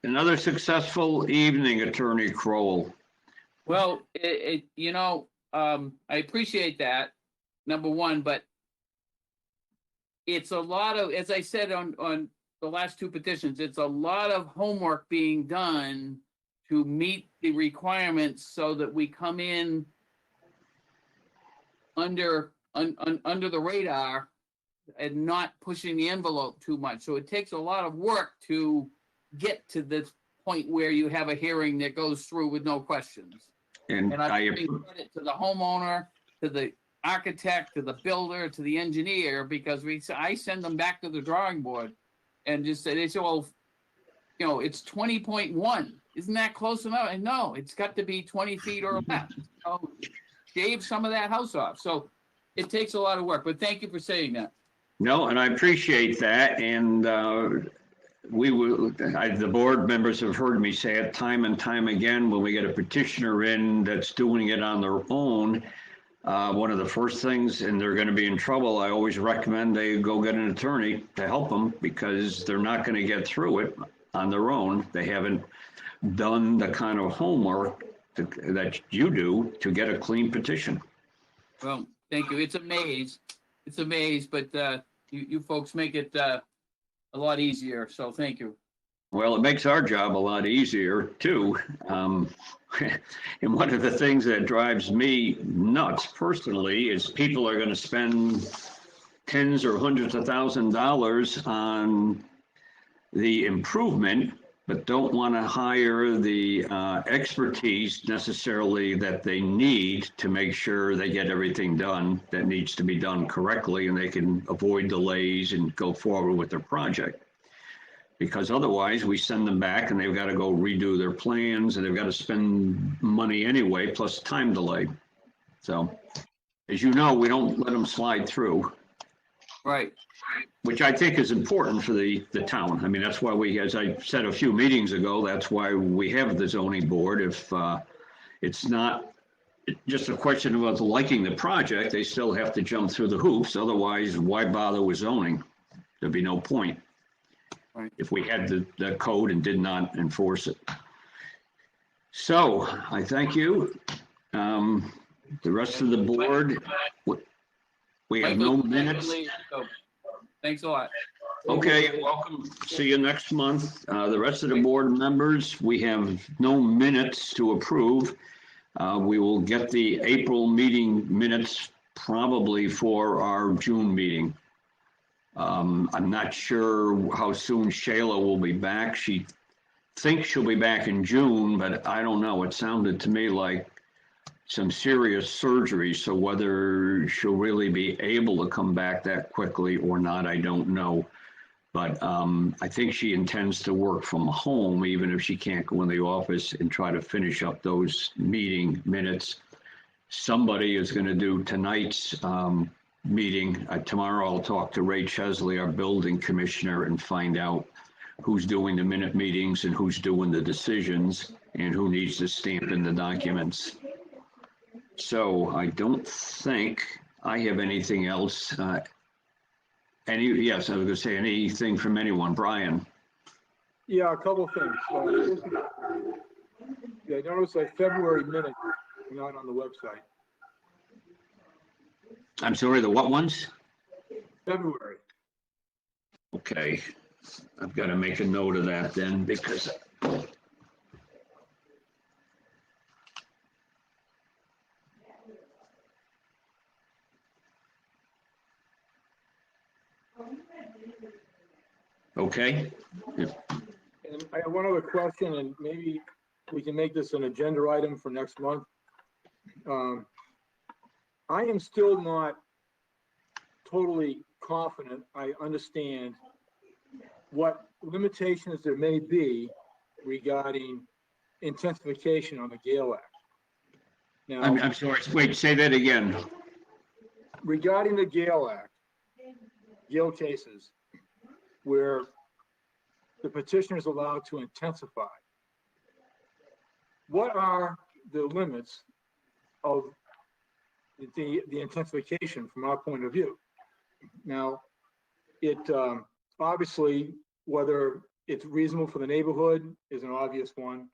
Speaker 1: Another successful evening, Attorney Crowell.
Speaker 3: Well, I appreciate that, number one, but it's a lot of, as I said on the last two petitions, it's a lot of homework being done to meet the requirements so that we come in under the radar and not pushing the envelope too much. So it takes a lot of work to get to this point where you have a hearing that goes through with no questions.
Speaker 1: And
Speaker 3: I give credit to the homeowner, to the architect, to the builder, to the engineer, because I send them back to the drawing board and just say, they say, well, it's 20.1. Isn't that close enough? And no, it's got to be 20 feet or less. So shave some of that house off. So it takes a lot of work, but thank you for saying that.
Speaker 1: No, and I appreciate that. And the board members have heard me say it time and time again, when we get a petitioner in that's doing it on their own, one of the first things, and they're going to be in trouble, I always recommend they go get an attorney to help them, because they're not going to get through it on their own. They haven't done the kind of homework that you do to get a clean petition.
Speaker 3: Well, thank you. It's a maze. But you folks make it a lot easier. So thank you.
Speaker 1: Well, it makes our job a lot easier too. And one of the things that drives me nuts personally is people are going to spend tens or hundreds of $1,000s on the improvement, but don't want to hire the expertise necessarily that they need to make sure they get everything done that needs to be done correctly and they can avoid delays and go forward with their project. Because otherwise we send them back and they've got to go redo their plans and they've got to spend money anyway, plus time delay. So, as you know, we don't let them slide through.
Speaker 3: Right.
Speaker 1: Which I think is important for the town. I mean, that's why we, as I said a few meetings ago, that's why we have the zoning board. If it's not just a question about liking the project, they still have to jump through the hoops. Otherwise, why bother with zoning? There'd be no point.
Speaker 3: Right.
Speaker 1: If we had the code and did not enforce it. So I thank you. The rest of the board, we have no minutes.
Speaker 3: So, thanks a lot.
Speaker 1: Okay, welcome. See you next month. The rest of the board members, we have no minutes to approve. We will get the April meeting minutes probably for our June meeting. I'm not sure how soon Shayla will be back. She thinks she'll be back in June, but I don't know. It sounded to me like some serious surgery. So whether she'll really be able to come back that quickly or not, I don't know. But I think she intends to work from home, even if she can't go in the office and try to finish up those meeting minutes. Somebody is going to do tonight's meeting. Tomorrow I'll talk to Ray Chesley, our building commissioner, and find out who's doing the minute meetings and who's doing the decisions and who needs to stamp in the documents. So I don't think I have anything else. Yes, I was going to say anything from anyone. Brian?
Speaker 6: Yeah, a couple of things. Yeah, I noticed like February minutes are not on the website.
Speaker 1: I'm sorry, the what ones?
Speaker 6: February.
Speaker 1: Okay, I've got to make a note of that then because okay.
Speaker 6: And I have one other question, and maybe we can make this an agenda item for next month. I am still not totally confident I understand what limitations there may be regarding intensification on the Gale Act. Now,
Speaker 1: I'm sorry, wait, say that again.
Speaker 6: regarding the Gale Act, Gale cases where the petitioner is allowed to intensify, what are the limits of the intensification from our point of view? Now, it obviously, whether it's reasonable for the neighborhood is an obvious one.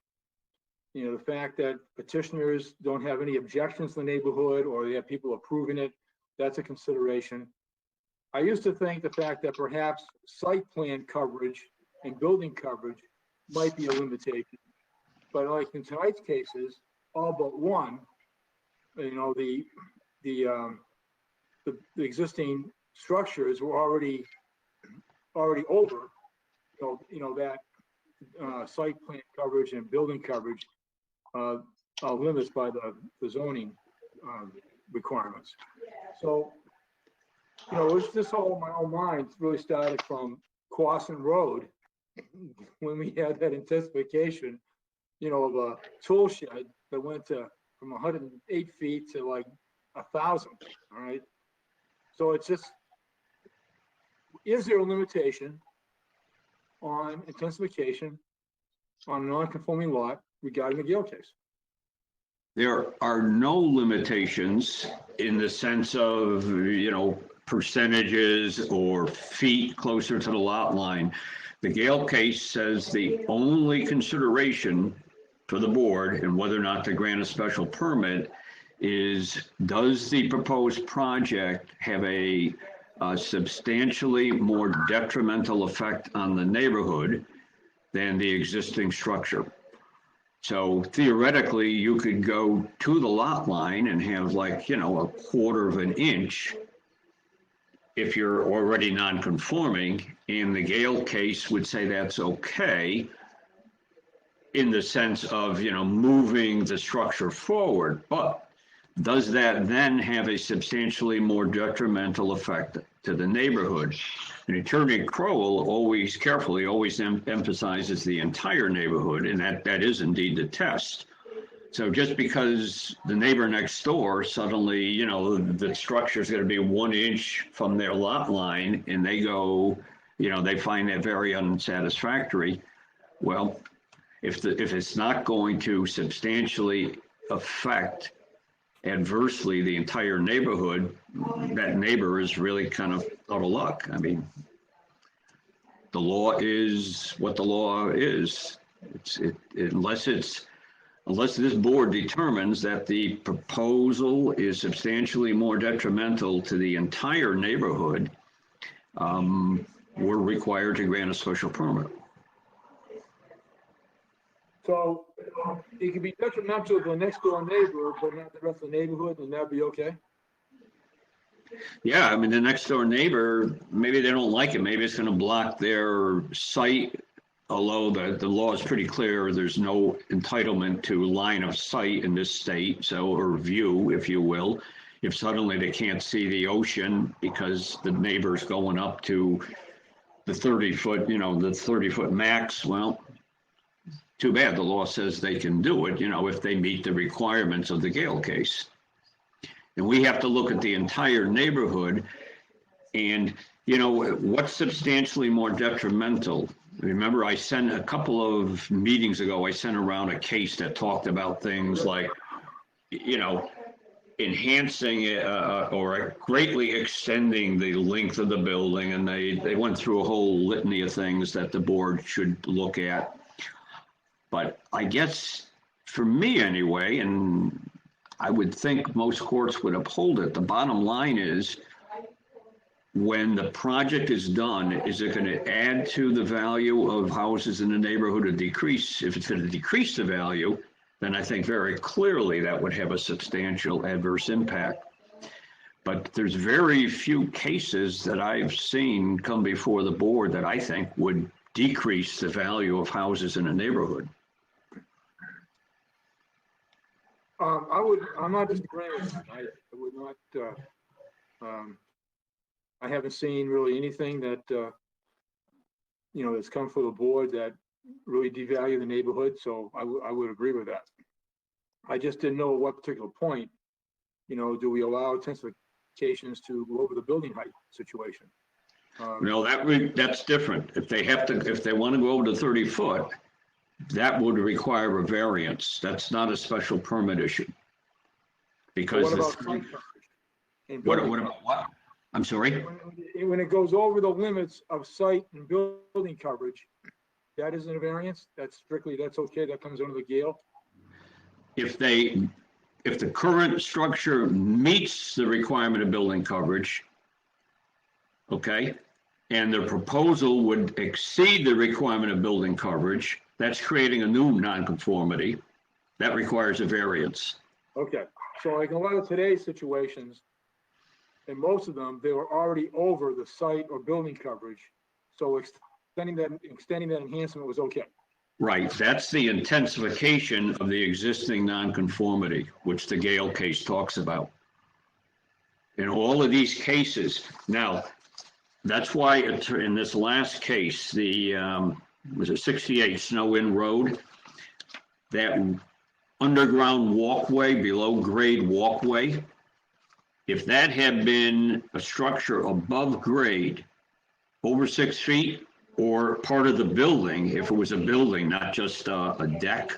Speaker 6: You know, the fact that petitioners don't have any objections to the neighborhood or they have people approving it, that's a consideration. I used to think the fact that perhaps site plan coverage and building coverage might be a limitation. But like in tonight's cases, all but one, you know, the existing structures were already over, that site plan coverage and building coverage limits by the zoning requirements. So, you know, it's just all in my own mind really started from Quasin Road when we had that intensification, you know, of a tool shed that went to from 108 feet to like 1,000. All right. So it's just, is there a limitation on intensification on a non-conforming lot regarding the Gale case?
Speaker 1: There are no limitations in the sense of, you know, percentages or feet closer to the lot line. The Gale case says the only consideration for the board and whether or not to grant a special permit is, does the proposed project have a substantially more detrimental effect on the neighborhood than the existing structure. So theoretically, you could go to the lot line and have like, you know, a quarter of an inch if you're already non-conforming, and the Gale case would say that's okay in the sense of, you know, moving the structure forward. But does that then have a substantially more detrimental effect to the neighborhood? And Attorney Crowell always emphasizes the entire neighborhood, and that is indeed the test. So just because the neighbor next door suddenly, you know, the structure is going to be 1 inch from their lot line, and they go, you know, they find that very unsatisfactory. Well, if it's not going to substantially affect adversely the entire neighborhood, that neighbor is really kind of out of luck. I mean, the law is what the law is. Unless this board determines that the proposal is substantially more detrimental to the entire neighborhood, we're required to grant a special permit.
Speaker 6: So it could be detrimental to the next door neighbor, but not the rest of the neighborhood, and that'd be okay?
Speaker 1: Yeah, I mean, the next door neighbor, maybe they don't like it. Maybe it's going to block their site, although the law is pretty clear. There's no entitlement to line of sight in this state, so, or view, if you will. If suddenly they can't see the ocean because the neighbor's going up to the 30-foot, you know, the 30-foot max, well, too bad. The law says they can do it, you know, if they meet the requirements of the Gale case. And we have to look at the entire neighborhood and, you know, what's substantially more detrimental. Remember, I sent a couple of meetings ago, I sent around a case that talked about things like, you know, enhancing or greatly extending the length of the building. And they went through a whole litany of things that the board should look at. But I guess for me anyway, and I would think most courts would uphold it, the bottom line is, when the project is done, is it going to add to the value of houses in the neighborhood or decrease? If it's going to decrease the value, then I think very clearly that would have a substantial adverse impact. But there's very few cases that I've seen come before the board that I think would decrease the value of houses in a neighborhood.
Speaker 6: I'm not disagreeing with that. I would not, I haven't seen really anything that, you know, that's come for the board that really devalue the neighborhood. So I would agree with that. I just didn't know at what particular point, you know, do we allow intensifications to go over the building height situation?
Speaker 1: No, that's different. If they want to go over to 30 foot, that would require a variance. That's not a special permit issue. Because
Speaker 6: what about site coverage?
Speaker 1: What about what? I'm sorry?
Speaker 6: When it goes over the limits of site and building coverage, that isn't a variance? That's okay, that comes under the Gale?
Speaker 1: If the current structure meets the requirement of building coverage, okay, and the proposal would exceed the requirement of building coverage, that's creating a new nonconformity. That requires a variance.
Speaker 6: Okay, so like a lot of today's situations, and most of them, they were already over the site or building coverage. So extending that enhancement was okay.
Speaker 1: Right, that's the intensification of the existing nonconformity, which the Gale case talks about. In all of these cases, now, that's why in this last case, the was it 68 Snow Inn Road, that underground walkway, below grade walkway, if that had been a structure above grade, over 6 feet, or part of the building, if it was a building, not just a deck,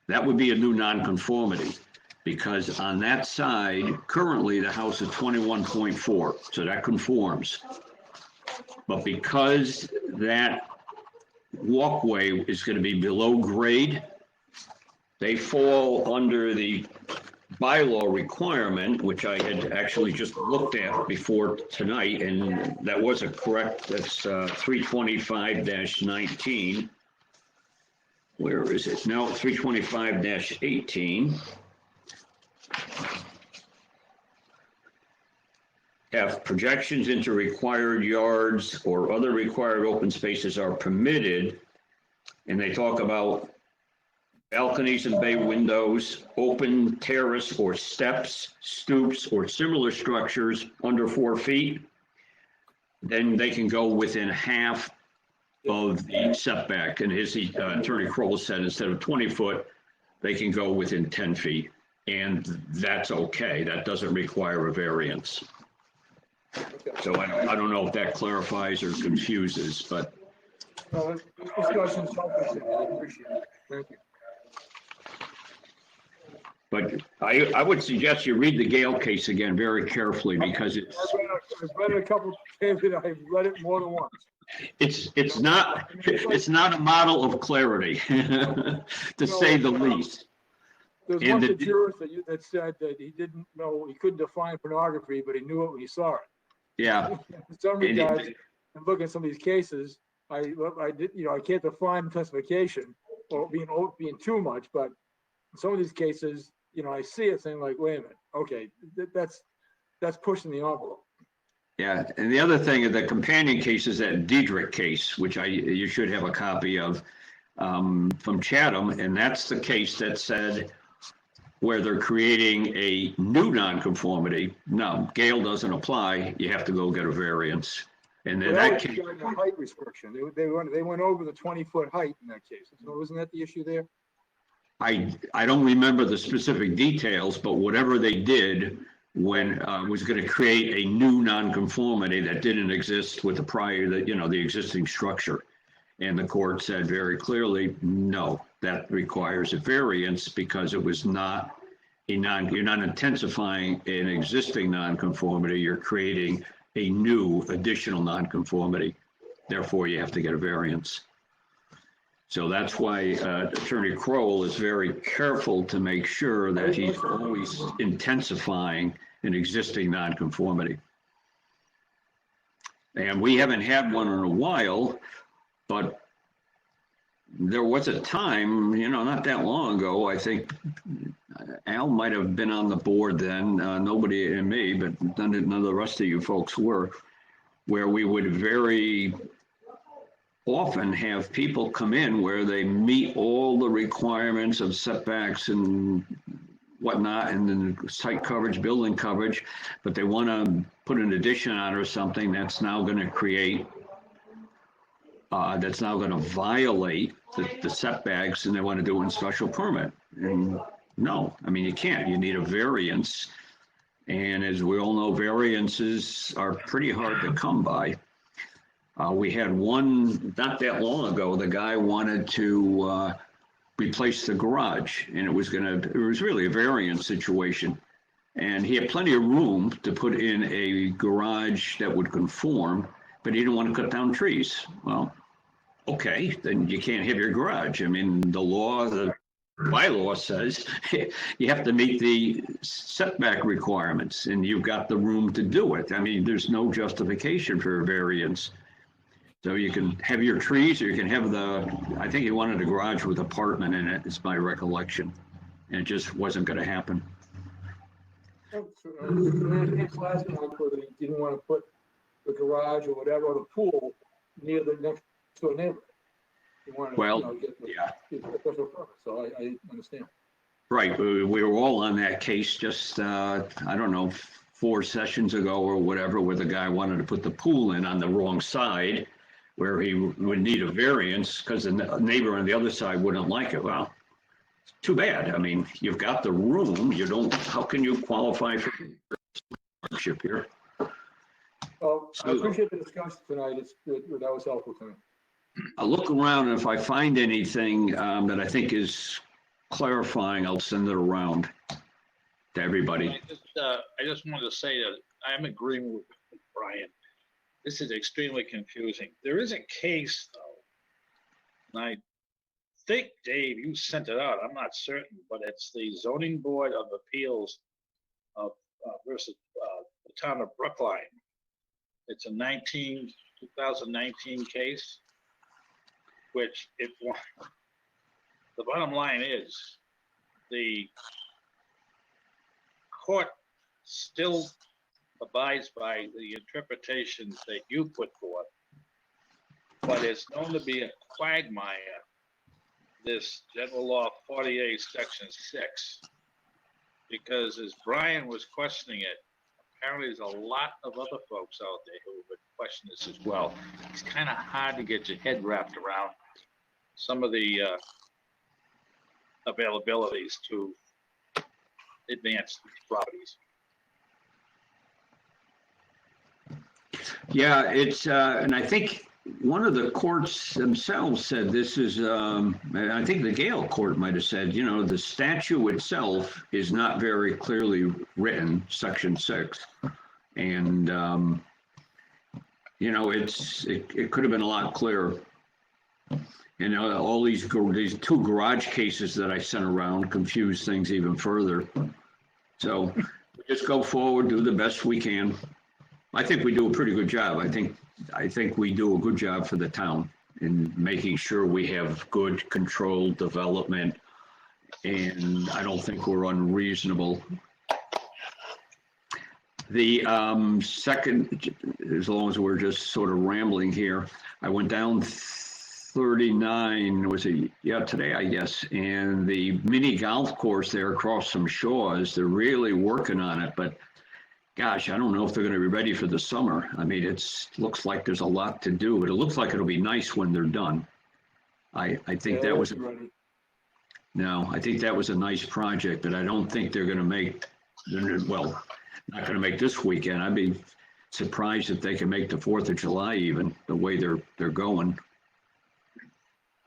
Speaker 1: that would be a new nonconformity. Because on that side, currently the house is 21.4, so that conforms. But because that walkway is going to be below grade, they fall under the bylaw requirement, which I had actually just looked at before tonight, and that was a correct, that's 325-19. where is it? Now, 325-18. If projections into required yards or other required open spaces are permitted, and they talk about balconies and bay windows, open terrace or steps, stoops, or similar structures under 4 feet, then they can go within half of the setback. And as Attorney Kroll said, instead of 20 foot, they can go within 10 feet. And that's okay. That doesn't require a variance. So I don't know if that clarifies or confuses, but.
Speaker 6: No, this discussion's helpful. I appreciate it. Thank you.
Speaker 1: But I would suggest you read the Gale case again very carefully because
Speaker 6: I've read it a couple of times, and I've read it more than once.
Speaker 1: it's not a model of clarity, to say the least.
Speaker 6: There's
Speaker 1: And
Speaker 6: one of the jurors that said that he didn't know, he couldn't define pornography, but he knew it when he saw it.
Speaker 1: Yeah,
Speaker 6: In some regards, and looking at some of these cases, I did, I can't define intensification or being too much, but in some of these cases, I see it saying like, wait a minute, okay, that's pushing the envelope.
Speaker 1: yeah. And the other thing, the companion case is that Diedrich case, which you should have a copy of, from Chatham, and that's the case that said where they're creating a new nonconformity. No, Gale doesn't apply. You have to go get a variance. And in that case,
Speaker 6: the height restriction. They went over the 20-foot height in that case. So wasn't that the issue there?
Speaker 1: I don't remember the specific details, but whatever they did when was going to create a new nonconformity that didn't exist with the prior, the existing structure. And the court said very clearly, no, that requires a variance because it was not you're not intensifying an existing nonconformity, you're creating a new additional nonconformity. Therefore, you have to get a variance. So that's why Attorney Kroll is very careful to make sure that he's always intensifying an existing nonconformity. And we haven't had one in a while, but there was a time, not that long ago, I think Al might have been on the board then, nobody and me, but none of the rest of you folks were, where we would very often have people come in where they meet all the requirements of setbacks and whatnot, and then site coverage, building coverage, but they want to put an addition on or something that's now going to create, that's now going to violate the setbacks, and they want to do it in special permit. And no, you can't. You need a variance. And as we all know, variances are pretty hard to come by. We had one not that long ago. The guy wanted to replace the garage, and it was really a variance situation. And he had plenty of room to put in a garage that would conform, but he didn't want to cut down trees. Well, okay, then you can't have your garage. The bylaw says you have to meet the setback requirements, and you've got the room to do it. There's no justification for a variance. So you can have your trees, or you can have I think he wanted a garage with apartment in it, is my recollection. And it just wasn't going to happen.
Speaker 6: Last month, where they didn't want to put the garage or whatever, or the pool near the next to a neighbor. Get the special permit. So I understand.
Speaker 1: Right. We were all on that case just, 4 sessions ago or whatever, where the guy wanted to put the pool in on the wrong side, where he would need a variance because the neighbor on the other side wouldn't like it. Well, too bad. You've got the room. How can you qualify for hardship here?
Speaker 6: Well, I appreciate the discussion tonight. That was helpful to me.
Speaker 1: I'll look around, and if I find anything that I think is clarifying, I'll send it around to everybody.
Speaker 2: I just wanted to say that I'm agreeing with Brian. This is extremely confusing. There is a case, though, and I think, Dave, you sent it out. I'm not certain, but it's the Zoning Board of Appeals of versus the town of Brookline. It's a 2019 case, which the bottom line is, the court still abides by the interpretations that you put forth, but it's known to be a quagmire, this general law 48, section 6, because as Brian was questioning it, apparently there's a lot of other folks out there who would question this as well. It's kind of hard to get your head wrapped around some of the availabilities to advance properties.
Speaker 1: Yeah, it's, and I think one of the courts themselves said this is, I think the Gale Court might have said, you know, the statute itself is not very clearly written, section 6. And, you know, it could have been a lot clearer. And all these two garage cases that I sent around confuse things even further. So we just go forward, do the best we can. I think we do a pretty good job. I think we do a good job for the town in making sure we have good controlled development. And I don't think we're unreasonable. The second, as long as we're just sort of rambling here, I went down 39, was it, yeah, today, I guess, and the mini golf course there across some shores, they're really working on it, but gosh, I don't know if they're going to be ready for the summer. I mean, looks like there's a lot to do, but it looks like it'll be nice when they're done. I think that was, no, I think that was a nice project, but I don't think they're going to make, well, not going to make this weekend. I'd be surprised if they can make the 4th of July even, the way they're going.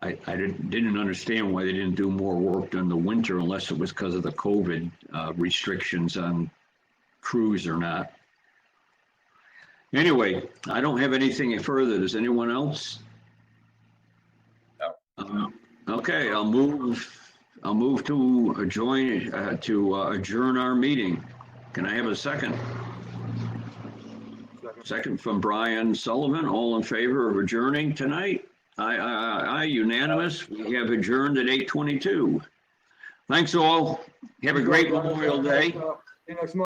Speaker 1: I didn't understand why they didn't do more work during the winter unless it was because of the COVID restrictions on crews or not. Anyway, I don't have anything further. Does anyone else?
Speaker 2: No.
Speaker 1: Okay, I'll move to adjourn our meeting. Can I have a second? Second from Brian Sullivan. All in favor of adjourning tonight? Aye, unanimous. We have adjourned at 8:22. Thanks all. Have a great Memorial Day.
Speaker 6: See you next month.